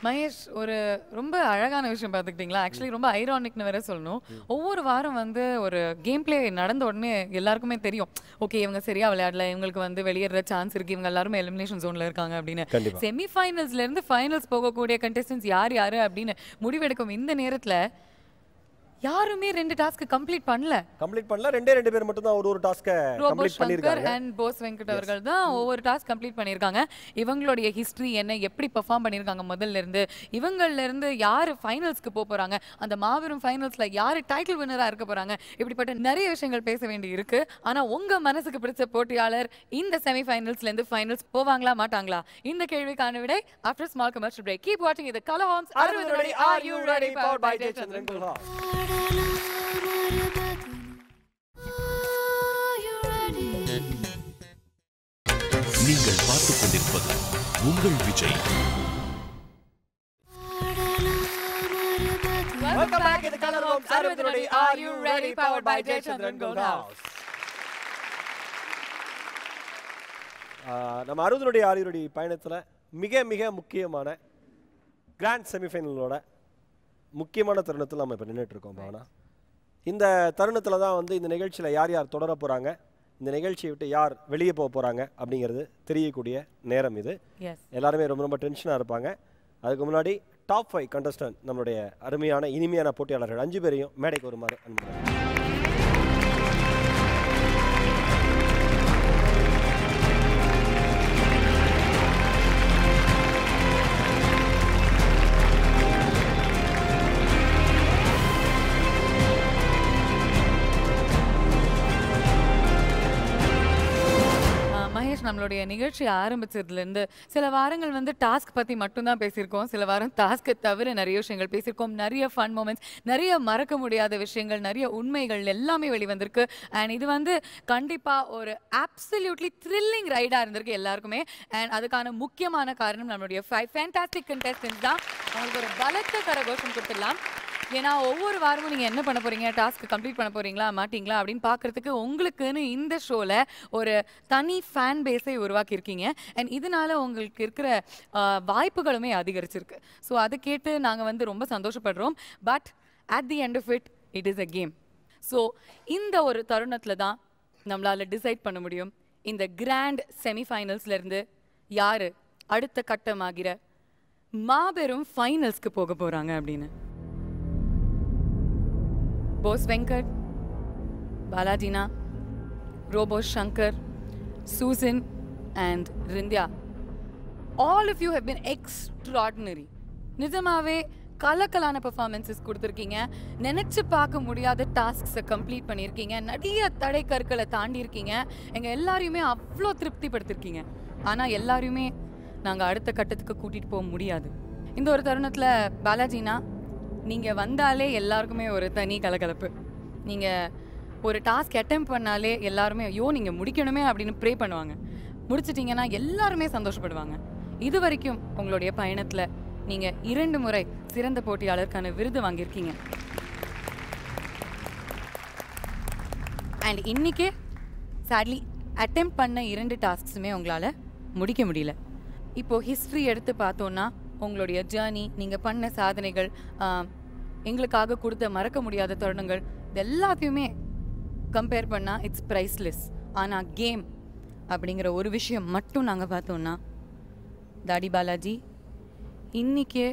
Mahesh, ஒரு ரொம்ப அழகான விஷயம் பார்த்துக்கிட்டிங்களா? ஆக்சுவலி ரொம்ப ஐரானிக்னு வேற சொல்லணும். ஒவ்வொரு வாரம் வந்து ஒரு கேம் பிளே நடந்த உடனே எல்லாருக்குமே தெரியும், ஓகே இவங்க சரியா விளையாடல, இவங்களுக்கு வந்து வெளியேற சான்ஸ் இருக்கு, இவங்க எல்லாருமே எலிமினேஷன் ஜோன்ல இருக்காங்க அப்படின்னு. செமிஃபைனல்ஸ்ல இருந்து ஃபைனல்ஸ் போகக்கூடிய கண்டெஸ்டன்ஸ் யார் யாரு அப்படின்னு முடிவெடுக்கும் இந்த நேரத்தில் யாருமே 2 டாஸ்க் கம்ப்ளீட் பண்ணல. ரெண்டு பேர் மட்டும் தான் ஒரு டாஸ்க கம்ப்ளீட் பண்ணிருக்காங்க. அண்ட் போஸ் வெங்கட் அவர்கள் தான் ஒவ்வொரு டாஸ்க் கம்ப்ளீட் பண்ணிருக்காங்க. இவங்களுடைய ஹிஸ்டரி என்ன, எப்படி பெர்ஃபார்ம் பண்ணிருக்காங்க முதல்ல இருந்து, இவங்கள்ல இருந்து யாரு ஃபைனல்ஸ்க்கு போறாங்க, அந்த மாபெரும் ஃபைனல்ஸ்ல யாரு டைட்டில் வின்னரா இருக்க போறாங்க, இப்படிப்பட்ட நிறைய விஷயங்கள் பேச வேண்டி இருக்கு. ஆனா உங்க மனசுக்கு பிடிச்ச போட்டியாளர் இந்த செமி ஃபைனல்ஸ்ல இருந்து ஃபைனல்ஸ் போவாங்களா மாட்டாங்களா? இந்த கேள்விக்கான விடை after small commercial break. Keep வாட்சிங் இது கலர் ஹார்ன்ஸ் 60 நொடி. Are you ready? Powered by Jayachandran குல்ஹா. நீங்கள் பார்த்துக் கொண்டிருப்பது உங்கள் Vijay. Welcome back to the Color Homes 60 நொடி. Are you ready? Powered by Jayachandran Gold House. நம்ம 60 நொடி 6 நொடி பயணத்துல மிக மிக முக்கியமான கிராண்ட் செமிஃபைனலோட முக்கியமான தருணத்தில் நம்ம இப்போ நின்றுட்டு இருக்கோம் பாவனா. இந்த தருணத்தில் தான் வந்து இந்த நிகழ்ச்சியில் யார் யார் தொடர போகிறாங்க, இந்த நிகழ்ச்சியை விட்டு யார் வெளியே போக போகிறாங்க அப்படிங்கிறது தெரியக்கூடிய நேரம் இது. எல்லாருமே ரொம்ப ரொம்ப டென்ஷனாக இருப்பாங்க. அதுக்கு முன்னாடி டாப் 5 கண்டஸ்டன்ட் நம்மளுடைய அருமையான இனிமையான போட்டியாளர்கள் 5 பேரையும் மேடைக்கு வருமாறு அனுப்புகிறேன். நம்மளுடைய நிகழ்ச்சி ஆரம்பிச்சதுலேருந்து சில வாரங்கள் வந்து டாஸ்க் பற்றி மட்டும்தான் பேசியிருக்கோம். சில வாரம் டாஸ்க்கு தவிர நிறைய விஷயங்கள் பேசியிருக்கோம். நிறைய ஃபன் மூமெண்ட்ஸ், நிறைய மறக்க முடியாத விஷயங்கள், நிறைய உண்மைகள் எல்லாமே வெளிவந்திருக்கு. அண்ட் இது வந்து கண்டிப்பாக ஒரு அப்சல்யூட்லி த்ரில்லிங் ரைடாக இருந்திருக்கு எல்லாருக்குமே. அண்ட் அதுக்கான முக்கியமான காரணம் நம்மளுடைய 5 ஃபேண்டாஸ்டிக் கண்டெஸ்டன்ட்ஸ் தான். அவங்களுக்கு ஒரு பலத்த கரகோஷம் கொடுத்துடலாம். ஏன்னா ஒவ்வொரு வாரமும் நீங்கள் என்ன பண்ண போகிறீங்க, டாஸ்க் கம்ப்ளீட் பண்ண போகிறீங்களா மாட்டிங்களா அப்படின்னு பார்க்குறதுக்கு உங்களுக்குன்னு இந்த ஷோவில் ஒரு தனி ஃபேன் பேஸை உருவாக்கியிருக்கீங்க. அண்ட் இதனால் உங்களுக்கு இருக்கிற வாய்ப்புகளுமே அதிகரிச்சிருக்கு. ஸோ அதை கேட்டு நாங்கள் வந்து ரொம்ப சந்தோஷப்படுறோம். But at the end of it is a game. So இந்த ஒரு தருணத்தில் தான் நம்மளால் டிசைட் பண்ண முடியும் இந்த கிராண்ட் செமிஃபைனல்ஸ்லேருந்து யார் அடுத்த கட்டமாகிற மாபெரும் ஃபைனல்ஸ்க்கு போக போகிறாங்க அப்படின்னு. போஸ் வெங்கட், பாலாஜினா, Robo Shankar, Susan and Rindya. All of you have been extraordinary. நிஜமாவே கலக்கலான பெர்ஃபார்மன்ஸஸ் கொடுத்துருக்கீங்க. நினச்சி பார்க்க முடியாத டாஸ்க்ஸை கம்ப்ளீட் பண்ணியிருக்கீங்க. நிறைய தடை கற்களை தாண்டி இருக்கீங்க. எங்கள் எல்லாரையுமே அவ்வளோ திருப்திப்படுத்திருக்கீங்க. ஆனால் எல்லாரையுமே நாங்கள் அடுத்த கட்டத்துக்கு கூட்டிகிட்டு போக முடியாது. இந்த ஒரு தருணத்தில் பாலாஜினா, நீங்கள் வந்தாலே எல்லாருக்குமே ஒரு தனி கலகலப்பு. நீங்கள் ஒரு டாஸ்க் அட்டெம்ப்ட் பண்ணாலே எல்லாருமே ஐயோ நீங்கள் முடிக்கணுமே அப்படின்னு ப்ரே பண்ணுவாங்க. முடிச்சிட்டிங்கன்னா எல்லாருமே சந்தோஷப்படுவாங்க. இது வரைக்கும் உங்களுடைய பயணத்தில் நீங்கள் 2 முறை சிறந்த போட்டியாளருக்கான விருது வாங்கியிருக்கீங்க. அண்ட் இன்றைக்கே சேட்லி அட்டெம்ப்ட் பண்ண 2 டாஸ்க்ஸுமே உங்களால் முடிக்க முடியல. இப்போது ஹிஸ்ட்ரி எடுத்து பார்த்தோன்னா உங்களுடைய ஜேர்னி, நீங்கள் பண்ண சாதனைகள், எங்களுக்காக கொடுத்த மறக்க முடியாத தருணங்கள், இது எல்லாத்தையுமே கம்பேர் பண்ணால் இட்ஸ் ப்ரைஸ்லெஸ். ஆனால் கேம் அப்படிங்கிற ஒரு விஷயம் மட்டும் நாங்கள் பார்த்தோன்னா, தாடி பாலாஜி, இன்றைக்கே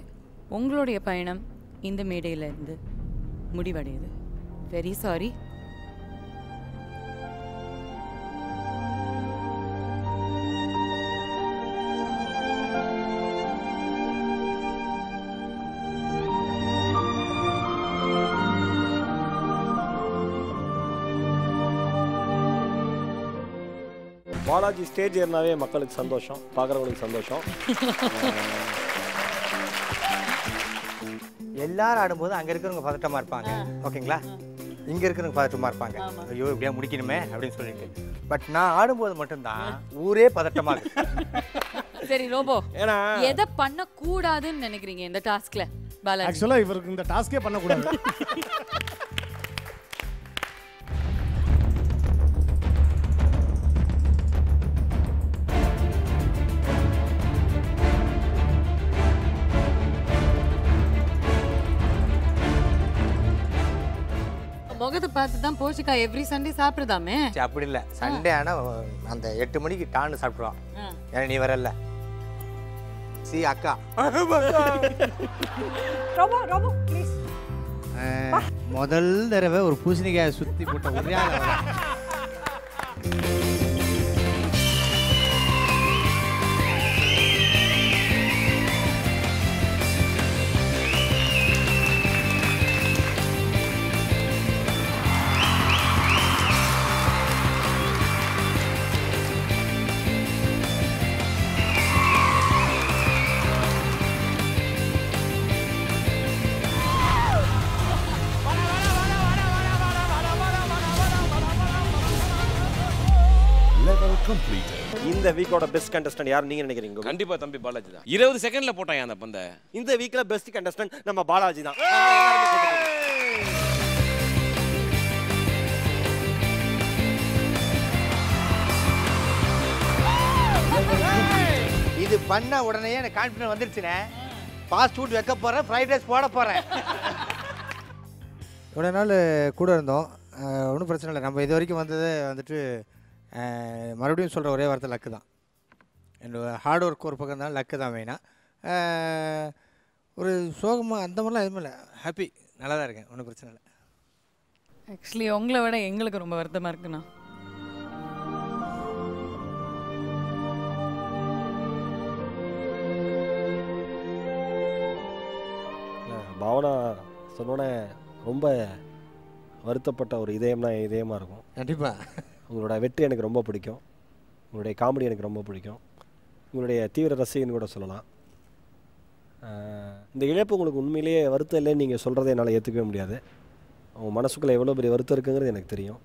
உங்களுடைய பயணம் இந்த மேடையிலேருந்து முடிவடையுது. Very sorry. பாலாஜி ஸ்டேஜ் ஏறினாவே மக்களுக்கு சந்தோஷம், பார்க்குறவங்களுக்கு சந்தோஷம். எல்லாரும் ஆடும்போது அங்கே இருக்கிறவங்க பதட்டமாக இருப்பாங்க, ஓகேங்களா? இங்கே இருக்கிறவங்க பதட்டமாக இருப்பாங்க, ஐயோ இப்படியா முடிக்கணுமே அப்படின்னு சொல்லிட்டு. பட் நான் ஆடும்போது மட்டும்தான் ஊரே பதட்டமாக இருக்கு. சரி ரோபோ, எதை பண்ணக்கூடாதுன்னு நினைக்கிறீங்க இந்த டாஸ்க்ல? பாலாஜி ஆக்சுவலாக இவருக்கு இந்த டாஸ்கே பண்ணக்கூடாது. முகத்தை பார்த்து தான் போஷிகா எவ்ரி சண்டே சாப்பிடுதாமே. அப்படி இல்லை, சண்டே ஆனால் அந்த 8 மணிக்கு டான்னு சாப்பிடுவான். ஏன்னா நீ வரல. சி அக்கா, ரோபோ ரோபோ ப்ளீஸ். முதல் தடவை ஒரு பூசணிக்காயை சுற்றி போட்ட ஒரே ஆள் அவன். இந்த வீக்கோட பெஸ்ட் கண்டஸ்டன்ட் யார் நீங்க நினைக்கிறீங்க? கண்டிப்பா தம்பி பாலாஜி தான். 20 செகண்ட்ல போட்டான் அந்த பந்தை. இந்த வீக்ல பெஸ்ட் கண்டஸ்டன்ட் நம்ம பாலாஜி தான். இது பண்ண உடனே எனக்கு கான்ஃபிடன்ஸ் வந்துருச்சுனே. ஃபாஸ்ட் ஃபுட் வைக்க போறேன், ஃப்ரைட் ரைஸ் போட போறேன். இவ்வளோ நாள் கூட இருந்தோம், ஒன்றும் பிரச்சனை இல்லை. நம்ம இது வரைக்கும் வந்தது வந்துட்டு மறுபடியும் சொல்கிற ஒரே வார்த்தை லக்கு தான். என்னோட ஹார்ட் ஒர்க் ஒரு பக்கம் தான், லக்கு தான் மெயினாக. ஒரு சோகமாக அந்த மாதிரிலாம் எதுவுமே இல்லை, ஹாப்பி, நல்லா தான் இருக்கேன், ஒன்றும் பிரச்சனை இல்லை. ஆக்சுவலி உங்களை விட எங்களுக்கு ரொம்ப வருத்தமாக இருக்குண்ணா. பாவனா சொன்னோன்னே ரொம்ப வருத்தப்பட்ட ஒரு இதயம்னா இதயமாக இருக்கும். கண்டிப்பாக. உங்களோட வெற்றி எனக்கு ரொம்ப பிடிக்கும், உங்களுடைய காமெடி எனக்கு ரொம்ப பிடிக்கும், உங்களுடைய தீவிர ரசிகன் கூட சொல்லலாம். இந்த இழப்பு உங்களுக்கு உண்மையிலேயே வருத்தம் இல்லைன்னு நீங்கள் சொல்கிறத என்னால் ஏற்றுக்கவே முடியாது. உங்கள் மனசுக்குள்ளே எவ்வளோ பெரிய வருத்தம் இருக்குங்கிறது எனக்கு தெரியும்.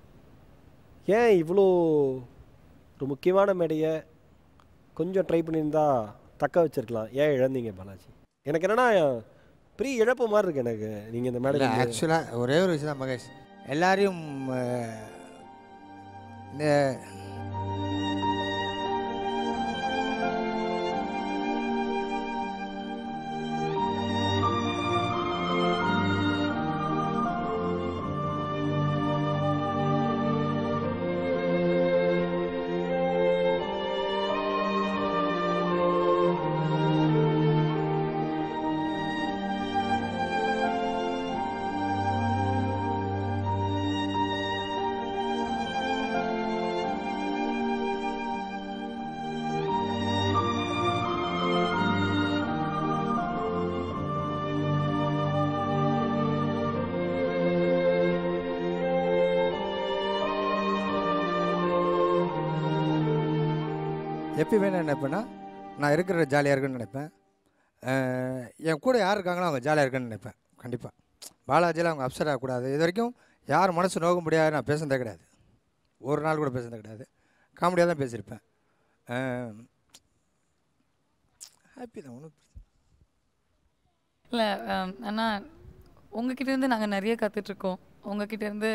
ஏன் இவ்வளோ ஒரு முக்கியமான மேடையை கொஞ்சம் ட்ரை பண்ணியிருந்தா தக்க வச்சுருக்கலாம், ஏன் இழந்தீங்க பாலாஜி? எனக்கு என்னென்னா பெரிய இழப்பு மாதிரி இருக்குது எனக்கு நீங்கள் இந்த மேடை. ஆக்சுவலாக ஒரே ஒரு விஷயம் தான் மகேஷ், எல்லாரையும் இந்த எப்பயுமே நான் நினைப்பேன்னா நான் இருக்கிற ஜாலியாக இருக்குன்னு நினைப்பேன். என் கூட யார் இருக்காங்களோ அவங்க ஜாலியாக இருக்குன்னு நினைப்பேன். கண்டிப்பாக பாலாஜியில் அவங்க அப்செட் ஆகக்கூடாது. இது வரைக்கும் யார் மனசு நோக்க முடியாது நான் பேசுனதே கிடையாது, ஒரு நாள் கூட பேசுனதே கிடையாது. காமெடியாக தான் பேசியிருப்பேன். ஹாப்பி தான், ஒன்றும் இல்லை ஆனால் உங்ககிட்டேருந்து நாங்கள் நிறைய கற்றுட்ருக்கோம். உங்ககிட்டேருந்து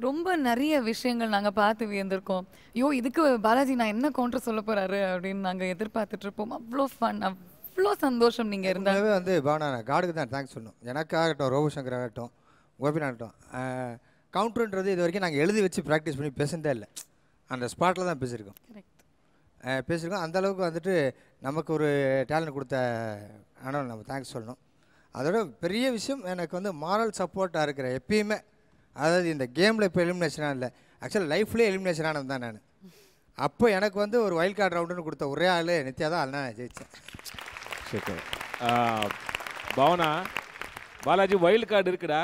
ரொம்ப நிறைய விஷயங்கள் நாங்கள் பார்த்து வியந்திருக்கோம். ஐயோ இதுக்கு பாலாஜி நான் என்ன கவுண்டர் சொல்ல போகிறாரு அப்படின்னு நாங்கள் எதிர்பார்த்துட்ருப்போம். அவ்வளோ ஃபன், அவ்வளோ சந்தோஷம் நீங்கள் இருந்தாவே வந்து பாவனா காடுக்கு தான் தேங்க்ஸ் சொல்லணும். எனக்காகட்டும், ரோபோசங்கர் ஆகட்டும், கோபிநாகட்டும், கவுண்டருன்றது இது வரைக்கும் நாங்கள் எழுதி வச்சு ப்ராக்டிஸ் பண்ணி பேசுனதே இல்லை, அந்த ஸ்பாட்டில் தான் பேசியிருக்கோம். பேசியிருக்கோம். அந்தளவுக்கு வந்துட்டு நமக்கு ஒரு டேலண்ட் கொடுத்த ஆனால் நம்ம தேங்க்ஸ் சொல்லணும். அதோட பெரிய விஷயம் எனக்கு வந்து மாரல் சப்போர்ட்டாக இருக்கிற எப்பயுமே, அதாவது இந்த கேமில் இப்போ எலிமினேஷனாக இல்லை, ஆக்சுவலாக லைஃப்லேயே எலிமினேஷன் ஆனது தான் நான். அப்போ எனக்கு வந்து ஒரு வைல்ட் கார்டு ரவுண்டுன்னு கொடுத்த ஒரே ஆள் நித்யா தான், அதனால் நான் ஜெயித்தேன். சூப்பர். பவனா, பாலாஜி வைல்ட் கார்டு இருக்குடா,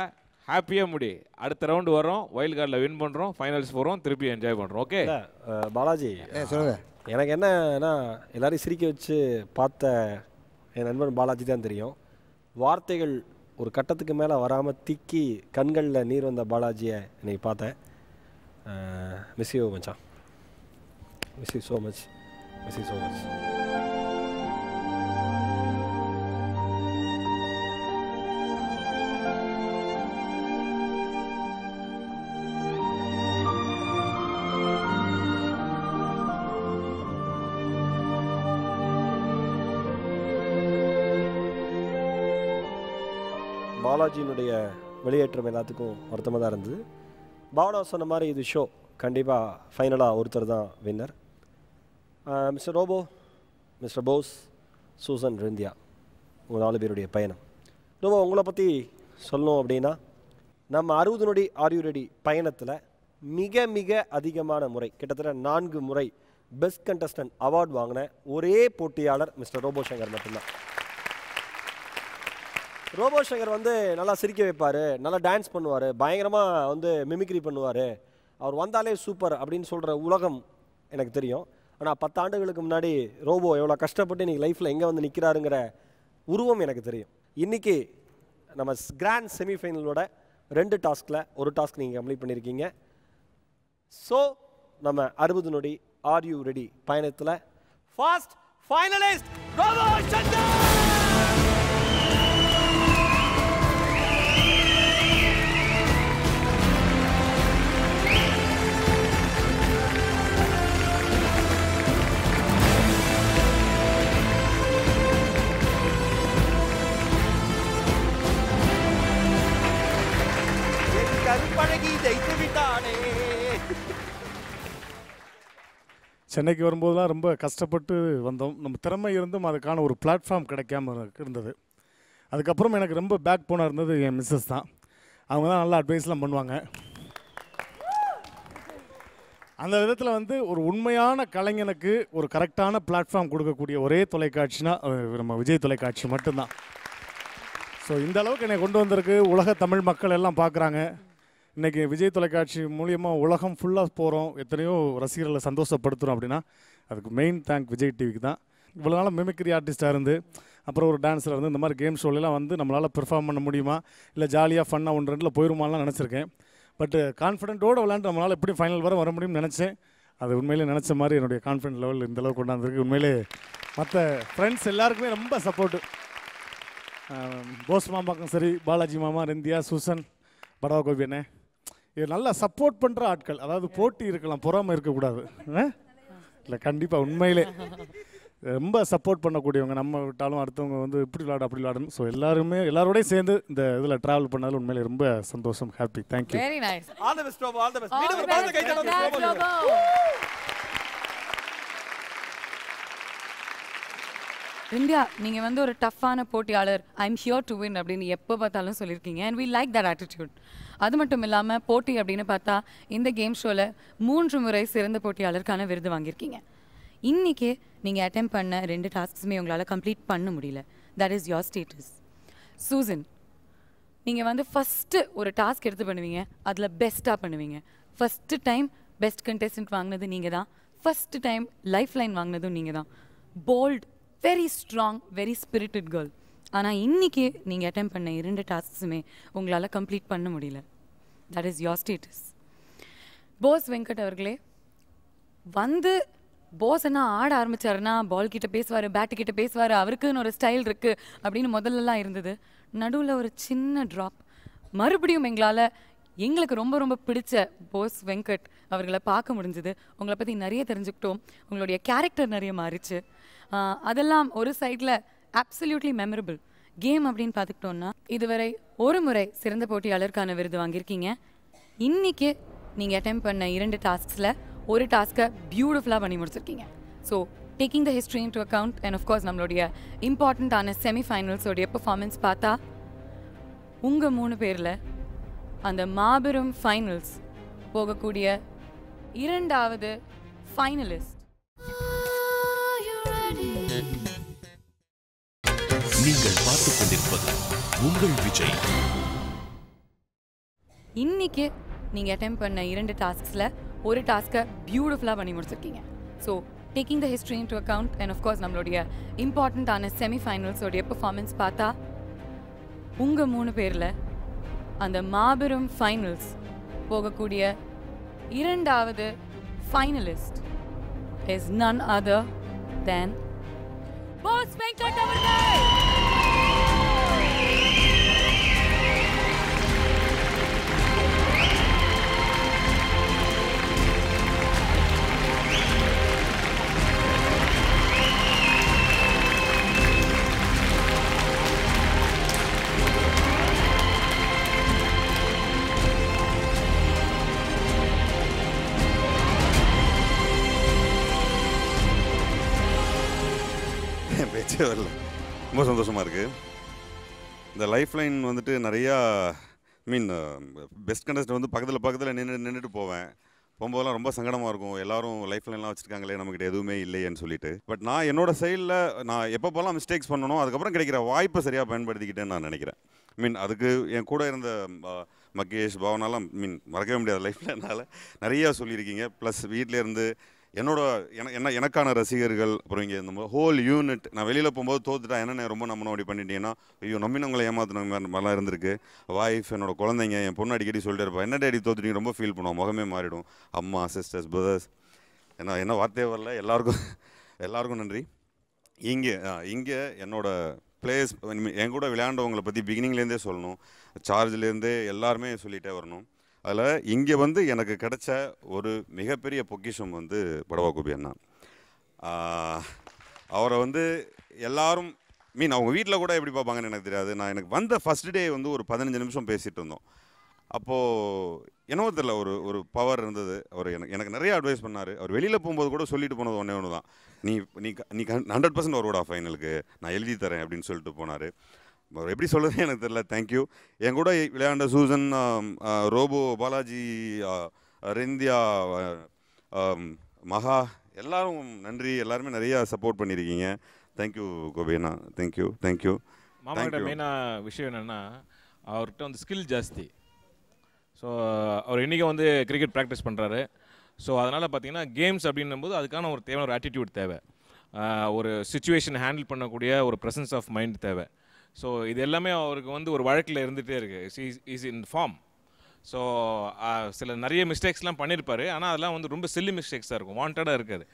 ஹாப்பியாக முடி. அடுத்த ரவுண்டு வரோம், வைல்ட் கார்டில் வின் பண்ணுறோம், ஃபைனல்ஸ் போகிறோம், திருப்பி என்ஜாய் பண்ணுறோம். ஓகே பாலாஜி சொல்லுங்கள். எனக்கு என்னன்னா எல்லாரையும் சிரிக்க வச்சு பார்த்த என் நண்பன் பாலாஜி தான் தெரியும். வார்த்தைகள் ஒரு கட்டத்துக்கு மேலே வராமல் திக்கி கண்களில் நீர் வந்த பாலாஜியை இன்னைக்கு பார்த்தேன். மிஸ் யூ மச்சான், miss you so much, miss you so much. பாலாஜியினுடைய வெளியேற்றம் எல்லாத்துக்கும் வருத்தமாக தான் இருந்தது. பாவனா சொன்ன மாதிரி இது ஷோ கண்டிப்பாக ஃபைனலாக ஒருத்தர் தான் winner. Mister Robo, mister Bose, Susan, Rindya, உங்கள் 4 பேருடைய பயணம். ரோபோ உங்களை பற்றி சொல்லணும் அப்படின்னா நம்ம 60 நொடி ஆர் யூ ரெடி பயணத்தில் மிக மிக அதிகமான முறை கிட்டத்தட்ட 4 முறை பெஸ்ட் கண்டஸ்டன்ட் அவார்டு வாங்கின ஒரே போட்டியாளர் மிஸ்டர் ரோபோ சங்கர் மட்டும்தான். ரோபோ சங்கர் வந்து நல்லா சிரிக்க வைப்பார், நல்லா டான்ஸ் பண்ணுவார், பயங்கரமாக வந்து மிமிக்ரி பண்ணுவார், அவர் வந்தாலே சூப்பர் அப்படின்னு சொல்கிற உலகம் எனக்கு தெரியும். ஆனால் 10 ஆண்டுகளுக்கு முன்னாடி ரோபோ எவ்வளோ கஷ்டப்பட்டு இன்றைக்கி லைஃப்பில் எங்கே வந்து நிற்கிறாருங்கிற உருவம் எனக்கு தெரியும். இன்றைக்கி நம்ம கிராண்ட் செமிஃபைனலோட 2 டாஸ்கில் ஒரு டாஸ்க் நீங்கள் கம்ப்ளீட் பண்ணியிருக்கீங்க. ஸோ நம்ம 60 நொடி ஆர் யூ ரெடி பயணத்தில் ஃபாஸ்ட் ஃபைனலிஸ்ட் ரோபோ சங்கர். சென்னைக்கு வரும்போதெல்லாம் ரொம்ப கஷ்டப்பட்டு வந்தோம். நம்ம திறமை இருந்தும் அதுக்கான ஒரு பிளாட்ஃபார்ம் கிடைக்காம இருந்தது. அதுக்கப்புறம் எனக்கு ரொம்ப பேக் போனாக இருந்தது என் மிஸ்ஸஸ் தான். அவங்க தான் நல்லா அட்வைஸ்லாம் பண்ணுவாங்க. அந்த விதத்தில் வந்து ஒரு உண்மையான கலைஞனுக்கு ஒரு கரெக்டான பிளாட்ஃபார்ம் கொடுக்கக்கூடிய ஒரே தொலைக்காட்சினா நம்ம விஜய் தொலைக்காட்சி மட்டும்தான். ஸோ இந்த அளவுக்கு என்னை கொண்டு வந்திருக்கு. உலக தமிழ் மக்கள் எல்லாம் பார்க்குறாங்க. இன்றைக்கி விஜய் தொலைக்காட்சி மூலியமாக உலகம் ஃபுல்லாக போகிறோம், எத்தனையோ ரசிகர்களை சந்தோஷப்படுத்துகிறோம் அப்படின்னா அதுக்கு மெயின் தேங்க் விஜய் டிவிக்கு தான். இவ்வளோ நாள் மிமிக்ரி ஆர்டிஸ்ட்டாக இருந்து அப்புறம் ஒரு டான்ஸில் இருந்து இந்த மாதிரி கேம் ஷோலாம் வந்து நம்மளால் பெர்ஃபார்ம் பண்ண முடியுமா, இல்லை ஜாலியாக ஃபன்னாக 1-2 போயிருமாலாம் நினச்சிருக்கேன். பட்டு கான்ஃபிடென்ட்டோடு விளையாண்டு நம்மளால் எப்படி ஃபைனல் வர முடியும்னு நினச்சேன். அது உண்மையிலே நினச்ச மாதிரி என்னுடைய கான்ஃபிடென்ட் லெவல் இந்தளவுக்கு கொண்டாந்துருக்கு. உண்மையிலே மற்ற ஃப்ரெண்ட்ஸ் எல்லாருக்குமே ரொம்ப சப்போர்ட்டு. போஸ் மாமாக்கும் சரி, பாலாஜி மாமா, ரெந்தியா, சூசன், படவா கோபியண்ணே, இது நல்லா சப்போர்ட் பண்ணுற ஆட்கள். அதாவது போட்டி இருக்கலாம், பொறாமல் இருக்கக்கூடாது. இல்லை கண்டிப்பாக உண்மையிலே ரொம்ப சப்போர்ட் பண்ணக்கூடியவங்க. நம்ம விட்டாலும் அடுத்தவங்க வந்து இப்படி விளையாடு அப்படி விளையாடணும். ஸோ எல்லாரோடையும் சேர்ந்து இந்த இதில் ட்ராவல் பண்ணாலும் உண்மையிலே ரொம்ப சந்தோஷம். Happy. Thank you. Very nice. All the best Robo. All the best. மீண்டும் ஒரு பாராட்டு கைத்தட்டல் ரோபோ. இந்தியா, நீங்கள் வந்து ஒரு டஃப்பான போட்டியாளர், I am here to win அப்படின்னு எப்போ பார்த்தாலும் சொல்லியிருக்கீங்க. And we like that attitude. அது மட்டும் இல்லாமல் போட்டி அப்படின்னு பார்த்தா இந்த கேம் ஷோவில் 3 முறை சிறந்த போட்டியாளருக்கான விருது வாங்கியிருக்கீங்க. இன்றைக்கி நீங்கள் அட்டெம்ப்ட் பண்ண 2 டாஸ்க்ஸுமே உங்களால் கம்ப்ளீட் பண்ண முடியல. That is your status. Susan, நீங்கள் வந்து ஃபஸ்ட்டு ஒரு டாஸ்க் எடுத்து பண்ணுவீங்க, அதில் பெஸ்ட்டாக பண்ணுவீங்க. ஃபஸ்ட்டு டைம் பெஸ்ட் கண்டெஸ்டன்ட் வாங்கினது நீங்கள் தான். ஃபஸ்ட்டு டைம் லைஃப் லைன் வாங்கினதும் நீங்கள் தான். Bold, very strong, very spirited girl. ஆனால் இன்றைக்கி நீங்கள் அட்டெம்ப்ட் பண்ண 2 டாஸ்க்ஸுமே உங்களால் கம்ப்ளீட் பண்ண முடியல. That is your status. Bose Venkat அவர்களே, வந்து போஸ் என்ன ஆட ஆரம்பித்தாருன்னா பால் கிட்ட பேசுவார், பேட்டு கிட்ட பேசுவார், அவருக்குன்னு ஒரு ஸ்டைல் இருக்குது அப்படின்னு முதல்லலாம் இருந்தது. நடுவில் ஒரு சின்ன ட்ராப். மறுபடியும் எங்களுக்கு ரொம்ப ரொம்ப பிடிச்ச போஸ் வெங்கட் அவர்களை பார்க்க முடிஞ்சுது. உங்களை பற்றி நிறைய தெரிஞ்சுக்கிட்டோம். உங்களுடைய கேரக்டர் நிறைய மாறிச்சு. அதெல்லாம் ஒரு சைடில் அப்சல்யூட்லி மெமரபிள். கேம் அப்படின்னு பார்த்துக்கிட்டோன்னா இதுவரை 1 முறை சிறந்த போட்டியாளருக்கான விருது வாங்கியிருக்கீங்க. இன்றைக்கி நீங்கள் அட்டெம்ப்ட் பண்ண 2 டாஸ்க்ஸில் ஒரு டாஸ்க்கை பியூட்டிஃபுல்லாக பண்ணி முடிச்சிருக்கீங்க. So taking the history into account and of course நம்மளுடைய இம்பார்ட்டண்ட்டான செமிஃபைனல்ஸோடைய பெர்ஃபார்மன்ஸ் பார்த்தா உங்கள் 3 பேரில் அந்த மாபெரும் ஃபைனல்ஸ் போகக்கூடிய 2வது ஃபைனலிஸ்ட் நீங்கள் பார்த்துக் கொண்டிருப்பது உங்கள் விஜய். இன்னைக்கு நீங்கள் அட்டெம்ப்ட் பண்ண 2 டாஸ்க்ஸில் ஒரு டாஸ்க்கை பியூட்டிஃபுல்லாக பண்ணி முடிச்சிருக்கீங்க. So taking the history into account and of course நம்மளுடைய இம்பார்ட்டண்ட்டான செமிஃபைனல்ஸோடைய பெர்ஃபார்மன்ஸ் பார்த்தா உங்கள் 3 பேரில் அந்த மாபெரும் ஃபைனல்ஸ் போகக்கூடிய 2வது finalist is none other than Bose Venkat அவர்கள். பேச்சே வரல. ரொம்ப சந்தோஷமாக இருக்குது. இந்த லைஃப் லைன் வந்துட்டு நிறையா மீன் பெஸ்ட் கண்டஸ்ட் வந்து பக்கத்தில் நின்றுட்டு போகும்போதெல்லாம் ரொம்ப சங்கடமாக இருக்கும். எல்லாரும் லைஃப் லைன்லாம் வச்சுருக்காங்களே, நம்மக்கிட்ட எதுவுமே இல்லையேன்னு சொல்லிட்டு. பட் நான் என்னோட சைடில் நான் எப்பப்போலாம் மிஸ்டேக்ஸ் பண்ணணும், அதுக்கப்புறம் கிடைக்கிற வாய்ப்பை சரியாக பயன்படுத்திக்கிட்டேன்னு நான் நினைக்கிறேன். அதுக்கு என் கூட இருந்த மகேஷ், பவனாலாம் மறக்கவே முடியாது லைஃப்பில். என்னால் நிறையா சொல்லியிருக்கீங்க. ப்ளஸ் வீட்டில் இருந்து எனக்கான ரசிகர்கள், அப்புறம் இங்கே இந்த ஹோல் யூனிட். நான் வெளியில் போகும்போது தோத்துட்டா என்ன ரொம்ப நம்பணும் அப்படி பண்ணிட்டீங்கன்னா, ஐயோ நம்பினவங்களை ஏமாத்தினவங்க மாதிரிலாம் இருந்திருக்கு. வாய்ஃப், என்னோட குழந்தைங்க, என் பொண்ணு அடிக்கடி சொல்லிட்டு இருப்பா, என்ன டேடி தோத்துட்டீங்க, ரொம்ப ஃபீல் பண்ணுவோம், முகமே மாறிடும். அம்மா, சிஸ்டர்ஸ், பிரதர்ஸ், என்ன வார்த்தையே வரல. எல்லாருக்கும் நன்றி. இங்கே என்னோட பிளேயர்ஸ், என் கூட விளையாண்டவங்களை பற்றி பிகினிங்லேருந்தே சொல்லணும், சார்ஜ்லேருந்தே எல்லாருமே சொல்லிகிட்டே வரணும். அதில் இங்கே எனக்கு கிடைச்ச ஒரு மிகப்பெரிய பொக்கிஷம் படவா கோபி அண்ணா. அவரை எல்லாரும் அவங்க வீட்டில் கூட எப்படி பார்ப்பாங்கன்னு எனக்கு தெரியாது. எனக்கு வந்த ஃபஸ்ட் டே ஒரு 15 நிமிஷம் பேசிகிட்டு இருந்தோம். அப்போது என்னவோ தெரியல, ஒரு பவர் இருந்தது. அவர் எனக்கு நிறைய அட்வைஸ் பண்ணார். அவர் வெளியில் போகும்போது கூட சொல்லிட்டு போனது ஒன்று தான், நீ 100% வருவடா ஃபைனலுக்கு, நான் எழுதி தரேன் அப்படின்னு சொல்லிட்டு போனார். அவர் எப்படி சொல்கிறது எனக்கு தெரியல. தேங்க்யூ. என் கூட விளையாண்ட சூசன், ரோபோ, பாலாஜி, ரெந்தியா, மகா, எல்லாரும் நன்றி. எல்லாருமே நிறையா சப்போர்ட் பண்ணியிருக்கீங்க. தேங்க்யூ கோபிண்ணா. தேங்க்யூ. மாமாக்கிட்ட மெயினாக விஷயம் என்னென்னா, அவர்கிட்ட ஸ்கில் ஜாஸ்தி. ஸோ அவர் இன்றைக்கி கிரிக்கெட் ப்ராக்டிஸ் பண்ணுறாரு. ஸோ அதனால் பார்த்தீங்கன்னா கேம்ஸ் அப்படின்னும்போது அதுக்கான ஒரு தேவையான ஒரு ஆட்டிடியூட் தேவை, ஒரு சுச்சுவேஷன் ஹேண்டில் பண்ணக்கூடிய ஒரு ப்ரெசன்ஸ் ஆஃப் மைண்ட் தேவை. ஸோ இது எல்லாமே அவருக்கு ஒரு வழக்கில் இருந்துகிட்டே இருக்குது. Is in form. ஸோ சில நிறைய மிஸ்டேக்ஸ்லாம் பண்ணியிருப்பார். ஆனால் அதெல்லாம் ரொம்ப சில்லி மிஸ்டேக்ஸாக இருக்கும், வாண்டடாக இருக்காது.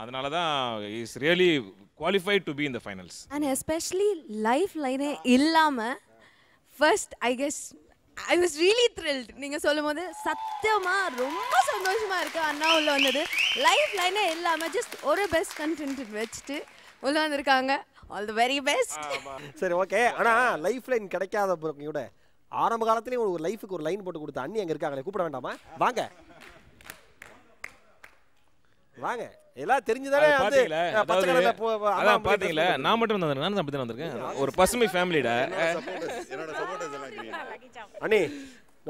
அதனால தான் is really qualified to be in the finals. And especially லைஃப் லைனே இல்லாமல் first I guess I was really thrilled. நீங்கள் சொல்லும் போது சத்தியமாக ரொம்ப சந்தோஷமாக இருக்குது. அண்ணா உள்ள வந்தது லைஃப் லைனே இல்லாமல் ஜஸ்ட் ஒரு பெஸ்ட் கண்டென்ட் வச்சுட்டு உள்ள வந்திருக்காங்க. All the very best. சரி, ஓகே. ஆனால் லைஃப் லைன் கிடைக்காத கூட ஆரம்ப காலத்துலேயும் ஒரு லைஃபுக்கு ஒரு லைன் போட்டு கொடுத்த அண்ணி அங்கே இருக்காங்களே, கூப்பிட வேண்டாமா? வாங்க வாங்க, எல்லாம் தெரிஞ்சுதானே பாத்தீங்களா? நான் மட்டும் வந்திருக்கேன். ஒரு பசுமை ஃபேமிலிடா. அண்ணி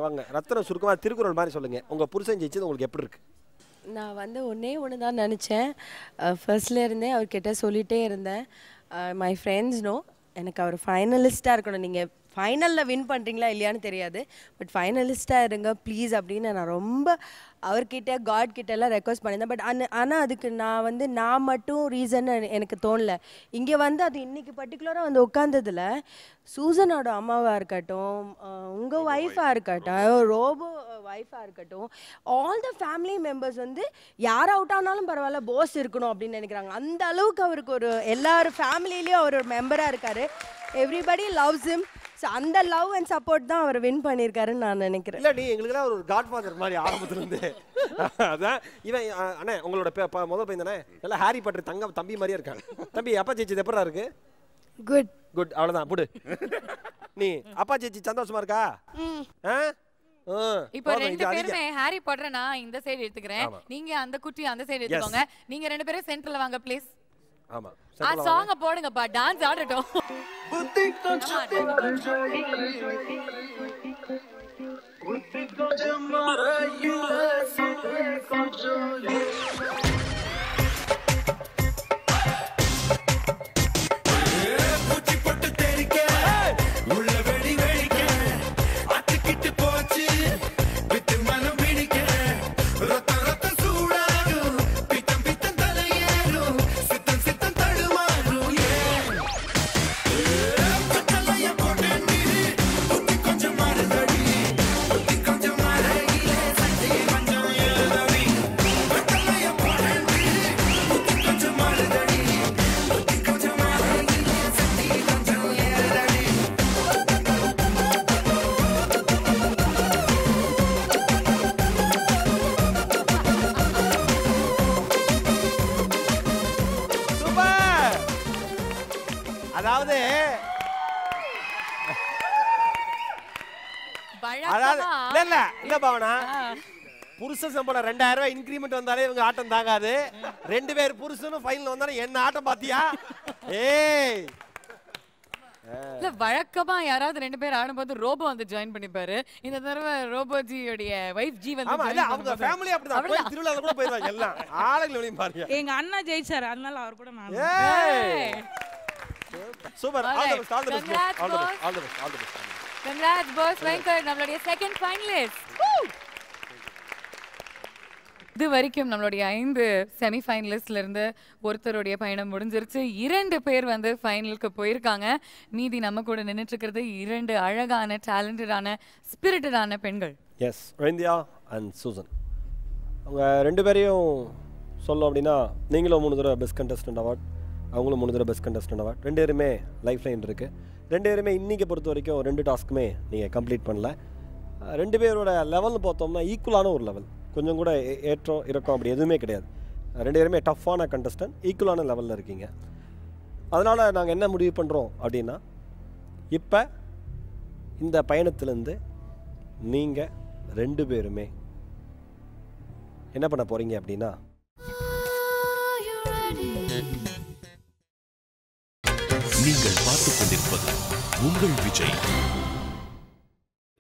வாங்க, ரத்தனம் சுருக்கமா திருக்குறள் மாதிரி சொல்லுங்க. உங்க புருஷன் ஜெயிச்சது உங்களுக்கு எப்படி இருக்கு? நான் ஒன்று தான் நினச்சேன். ஃபர்ஸ்ட்ல இருந்தே அவர்கிட்ட சொல்லிகிட்டே இருந்தேன், மை ஃப்ரெண்ட்ஸ் நோ, எனக்கு அவர் ஃபைனலிஸ்ட்டாக இருக்கணும். நீங்கள் ஃபைனலில் வின் பண்ணுறீங்களா இல்லையான்னு தெரியாது, பட் ஃபைனலிஸ்ட்டாக இருங்க ப்ளீஸ் அப்படின்னு நான் ரொம்ப அவர்கிட்ட காட் கிட்ட எல்லாம் ரெக்வஸ்ட் பண்ணியிருந்தேன். பட் ஆனால் அதுக்கு நான் மட்டும் ரீசன் எனக்கு தோணல. இங்கே அது இன்னைக்கு பர்டிகுலராக உட்காந்ததில் சூசனோட அம்மாவாக இருக்கட்டும், உங்கள் ஒய்ஃபாக இருக்கட்டும், ரோபோ ஒய்ஃபாக இருக்கட்டும், ஆல் த ஃபேமிலி மெம்பர்ஸ் யார் அவுட் ஆனாலும் பரவாயில்ல, போஸ் இருக்கணும் அப்படின்னு நினைக்கிறாங்க. அந்த அளவுக்கு அவருக்கு ஒரு எல்லாரும் ஃபேமிலியிலையும் அவர் ஒரு மெம்பராக இருக்கார். Everybody loves him. ஸோ அந்த லவ் அண்ட் சப்போர்ட் தான் அவர் வின் பண்ணியிருக்காருன்னு நான் நினைக்கிறேன். இல்லை, நீ எங்களுக்குலாம் ஒரு காட் ஃபாதர் மாதிரி ஆரம்பத்துலேருந்து. அதான் இவன் அண்ணே, உங்களோட முதல் பையன் தானே, நல்லா ஹாரி பாட்டர் தம்பி மாதிரியே இருக்காங்க. தம்பி, அப்பா ஜெயிச்சது எப்படா இருக்கு? குட் குட், அவ்வளோதான் புடு. நீ அப்பா ஜெயிச்சி சந்தோஷமா இருக்கா? இப்போ ரெண்டு பேருமே ஹாரி பாட்டர், நான் இந்த சைடு எடுத்துக்கிறேன், நீங்க அந்த குட்டி அந்த சைடு எடுத்துக்கோங்க. நீங்க ரெண்டு பேரும் சென்டர்ல வாங்க ப்ளீஸ். ஆமா, சாங்க போடுங்கப்பா, டான்ஸ் ஆடட்டும். புருஷன் சம்பளம் 2000 ரூபாய் இன்கிரிமெண்ட் வந்தாலே இவங்க ஆட்டம் தாங்காது. 2 பேர் புருஷனும் ஃபைனல் வந்தாலும் என்ன ஆட்டம் பாத்தியா? ஏய் இல்ல வழக்கமா யாராவது 2 பேர் ஆடும்போது ரோபோ வந்து ஜாயின் பண்ணிப்பாரு. இந்த தடவை ரோபோஜியோடைய வைஃப் ஜி வந்து ஆமா இல்ல அவங்க ஃபேமிலி அப்படிதான் போய் திருவிழால கூட போயிடுவாங்க எல்லாம் ஆளுங்க வெளிய பாருங்க. எங்க அண்ணா ஜெயிச்சாரு அதனால அவர் கூட நான். Super all the best all the best. Congrats boss Venkat நம்மளுடைய செகண்ட் ஃபைனலிஸ்ட். இது வரைக்கும் நம்மளுடைய 5 செமி ஃபைனலிஸ்ட்ல இருந்து ஒருத்தருடைய பயணம் முடிஞ்சிருச்சு. 2 பேர் வந்து ஃபைனலுக்கு போயிருக்காங்க. மீதி நம்ம கூட நின்னுட்டு இருக்கிறது 2 அழகான டேலண்டடான ஸ்பிரிட்டடான பெண்கள். Yes Rindhia and Susan. அவங்க 2 பேரையும் சொல்லணும் அப்படின்னா நீங்களும் 3 தடவை பெஸ்ட் கண்டஸ்டன்ட் அவார்ட், அவங்களும் 3 தடவை பெஸ்ட் கண்டஸ்டன்ட் அவார்ட். 2 பேருமே லைஃப் லைன் இருக்குது. 2 பேருமே இன்றைக்கி பொறுத்த வரைக்கும் 2 டாஸ்க்குமே நீங்கள் கம்ப்ளீட் பண்ணல. 2 பேரோட லெவல்னு பார்த்தோம்னா ஈக்குவலான ஒரு லெவல், கொஞ்சம் கூட ஏற்றம் இறக்கம் அப்படி எதுவுமே கிடையாது. 2 பேருமே டஃப்பான கண்டஸ்டன்ட், ஈக்குவலான லெவலில் இருக்கீங்க. அதனால் நாங்கள் என்ன முடிவு பண்ணுறோம் அப்படின்னா, இப்போ இந்த பயணத்துலேருந்து நீங்கள் 2 பேருமே என்ன பண்ண போகிறீங்க அப்படின்னா, நீங்கள் பார்த்துக் கொண்டிருப்பது உங்கள் விஜய்.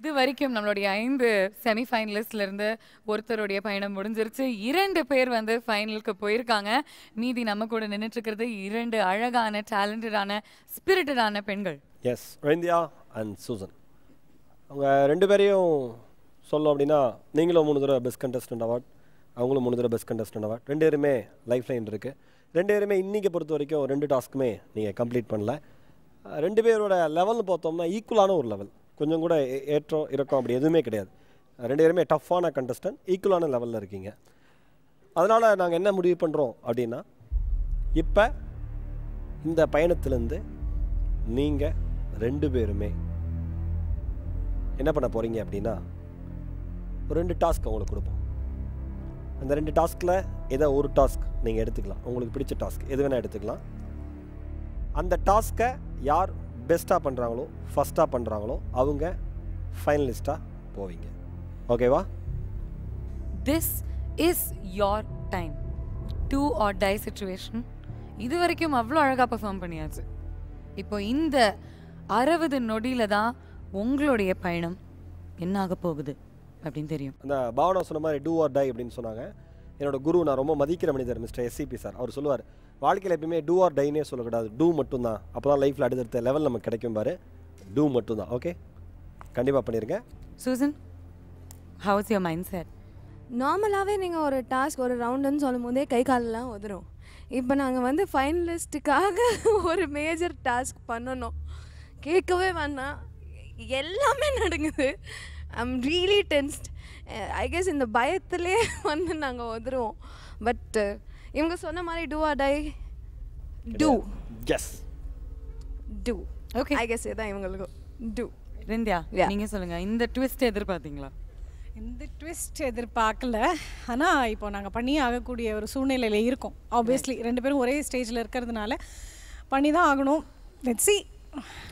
இது வரைக்கும் நம்மளுடைய 5 செமி ஃபைனலிஸ்ட்ல இருந்து ஒருத்தருடைய பயணம் முடிஞ்சிருச்சு. 2 பேர் வந்து ஃபைனலுக்கு போயிருக்காங்க. மீதி நம்ம கூட நின்னுட்டு இருக்கிறது 2 அழகான டேலண்டடான ஸ்பிரிட்டடான பெண்கள். Yes Rindhia and Susan. அவங்க 2 பேரையும் சொல்லணும் அப்படின்னா நீங்களும் 3 தடவை பெஸ்ட் கண்டஸ்டன்ட் அவார்ட், அவங்களும் 3 தடவை பெஸ்ட் கண்டஸ்டன்ட் அவார்ட். 2 பேருமே லைஃப் லைன் இருக்குது. 2 பேருமே இன்றைக்கி பொறுத்த வரைக்கும் 2 டாஸ்க்குமே நீங்கள் கம்ப்ளீட் பண்ணல. 2 பேரோட லெவல்னு பார்த்தோம்னா ஈக்குவலான ஒரு லெவல், கொஞ்சம் கூட ஏற்றம் இறக்கம் அப்படி எதுவுமே கிடையாது. 2 பேருமே டஃப்பான கண்டஸ்டன்ட், ஈக்குவலான லெவலில் இருக்கீங்க. அதனால் நாங்கள் என்ன முடிவு பண்ணுறோம் அப்படின்னா, இப்போ இந்த பயணத்துலேருந்து நீங்கள் 2 பேருமே என்ன பண்ண போகிறீங்க அப்படின்னா, ஒரு 2 டாஸ்க் உங்களுக்கு கொடுப்போம். அந்த 2 டாஸ்கில் ஏதோ ஒரு டாஸ்க் நீங்கள் எடுத்துக்கலாம், உங்களுக்கு பிடிச்ச டாஸ்க் எது வேணால் எடுத்துக்கலாம். அந்த டாஸ்க்கை யார் பெஸ்ட்டாக பண்ணுறாங்களோ, ஃபஸ்ட்டாக பண்ணுறாங்களோ அவங்க ஃபைனலிஸ்ட்டாக போவீங்க. ஓகேவா? This is your time. 2 or die situation. இது வரைக்கும் அவ்வளோ அழகாக பெர்ஃபார்ம் பண்ணியாச்சு. இப்போ இந்த 60 நொடியில் தான் உங்களுடைய பயணம் என்ன ஆக போகுது அப்படின்னு தெரியும். அந்த பாவனா சொன்ன மாதிரி டூ ஆர் டை அப்படின்னு சொன்னாங்க. என்னோட குரு, நான் ரொம்ப மதிக்கிற மனிதர் மிஸ்டர் எஸ்சிபி சார், அவர் சொல்லுவார், வாழ்க்கையில் எப்பயுமே டூ ஆர் டைனே சொல்லக்கூடாது, டூ மட்டும்தான், அப்போ தான் லைஃப்பில் அடுத்தடுத்த லெவல் நமக்கு கிடைக்கும் பாரு. டூ மட்டும்தான். ஓகே, கண்டிப்பாக பண்ணியிருக்கேன். Susan, how is your mind set? நார்மலாகவே நீங்கள் ஒரு டாஸ்க் ஒரு ரவுண்டுன்னு சொல்லும் போதே கை காலெலாம் உதறும். இப்போ நாங்கள் வந்து ஃபைனலிஸ்ட்டுக்காக ஒரு மேஜர் டாஸ்க் பண்ணணும், கேட்கவே வேணாம், எல்லாமே நடுங்குது. I'm really tensed. I guess இந்த பயத்திலே வந்து நாங்கள் உதறுவோம். பட் இவங்க சொன்ன மாதிரி do or die, do as do. Okay, I guess இதான் இவங்களுக்கு டூ. ரிந்தியா, நீங்கள் சொல்லுங்கள், இந்த ட்விஸ்ட் எதிர்பார்த்தீங்களா? இந்த ட்விஸ்ட் எதிர்பார்க்கல. ஆனால் இப்போ நாங்கள் பண்ணியே ஆகக்கூடிய ஒரு சூழ்நிலையில் இருக்கோம். ஆப்வியஸ்லி 2 பேரும் ஒரே ஸ்டேஜில் இருக்கிறதுனால பண்ணி தான் ஆகணும். Let's see.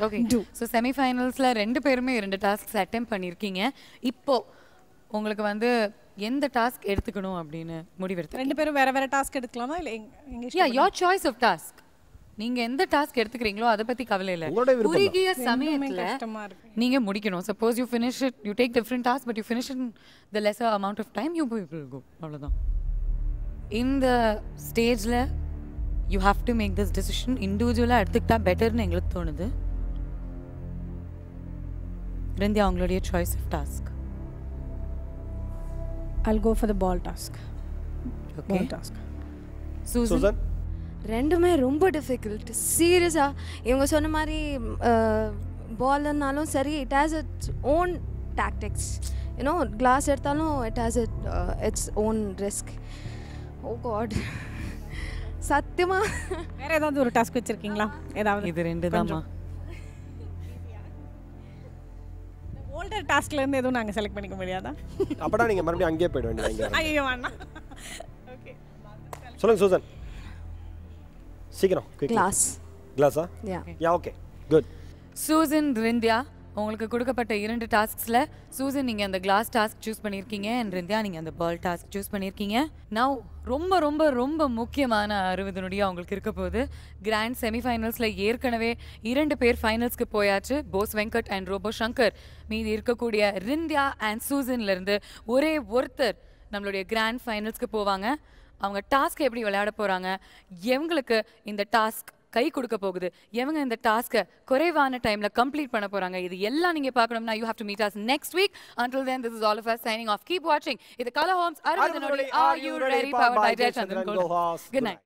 ஓகே, ஸோ செமிஃபைனல்ஸில் 2 பேருமே 2 டாஸ்க்ஸ் அட்டெம்ப்ட் பண்ணியிருக்கீங்க. இப்போ உங்களுக்கு வந்து எந்த டாஸ்க் எடுத்துக்கணும் அப்படின்னு முடிவெடுத்து 2 பேரும் வேற வேற டாஸ்க் எடுக்கலாமா இல்லை யோர் சாய்ஸ் ஆஃப் டாஸ்க். நீங்க எந்த டாஸ்க் எடுத்துக்கிறீங்களோ அதை பத்தி கவலை இல்லை. குறுகிய சமயத்துல நீங்க முடிக்கணும். Suppose you finish it, you take different task, but you finish in the lesser amount of time, you will go. அவ்வளோதான். இந்த ஸ்டேஜில் you have to make this decision. இண்டிவிஜுவலாக எடுத்துக்கிட்டா பெட்டர்னு எங்களுக்கு தோணுது. ரிந்தியா, அவங்களுடைய choice of task. I'll go for the ball task. Okay. Ball task. Susan? ரெண்டுமே ரொம்ப டிஃபிகல்ட் சீரியஸாக. இவங்க சொன்ன மாதிரி பால்னாலும் சரி, it has its own tactics. You know, class எடுத்தாலும் it has its own risk. Oh God, சத்தியமா வேற ஏதாவது ஒரு டாஸ்க் வச்சிருக்கீங்களா? ஏதாவது? இது 2 தான்மா. ஓல்டர் டாஸ்க்ல இருந்து எதுவும் நாங்க செலக்ட் பண்ணிக்க முடியாதா? அப்படா நீங்க மறுபடியும் அங்கேயே போய்ட வேண்டியது. ஐயோ அண்ணா. ஓகே, சொல்லுங்க சூசன், சீக்கிரம். கிளாஸ். கிளாஸா? Yeah okay, good. சூசன், ரிந்தியா, உங்களுக்கு கொடுக்கப்பட்ட 2 டாஸ்க்ஸ்ல சூசன் நீங்க அந்த கிளாஸ் டாஸ்க் சூஸ் பண்ணிருக்கீங்க and ரிந்தியா நீங்க அந்த பால் டாஸ்க் சூஸ் பண்ணிருக்கீங்க. நவ ரொம்ப ரொம்ப ரொம்ப முக்கியமான 60 நொடியா உங்களுக்கு இருக்க போகுது. கிராண்ட் செமிஃபைனல்ஸ்ல ஏற்கனவே 2 பேர் ஃபைனல்ஸ்க்கு போயாச்சு, போஸ் வெங்கட் அண்ட் ரோபோ சங்கர். மீதி இருக்கக்கூடிய ரிந்தியா அண்ட் சூசன்ல இருந்து ஒரே ஒருத்தர் நம்மளுடைய கிராண்ட் ஃபைனல்ஸ்க்கு போவாங்க. அவங்க டாஸ்க் எப்படி விளையாட போறாங்க, எவங்களுக்கு இந்த டாஸ்க் கை கொடுக்க போகுது, எவங்க இந்த டாஸ்க்கை குறைவான டைம்ல கம்ப்ளீட் பண்ண போறாங்க, இது எல்லாம் நீங்க பார்க்கணும்னா you have to meet us next week. Until then, this is all of us signing off. Keep watching. இது கலா ஹோம்ஸ் 60 நொடி. Are you ready? Powered by Jayachandran Gold. Good night.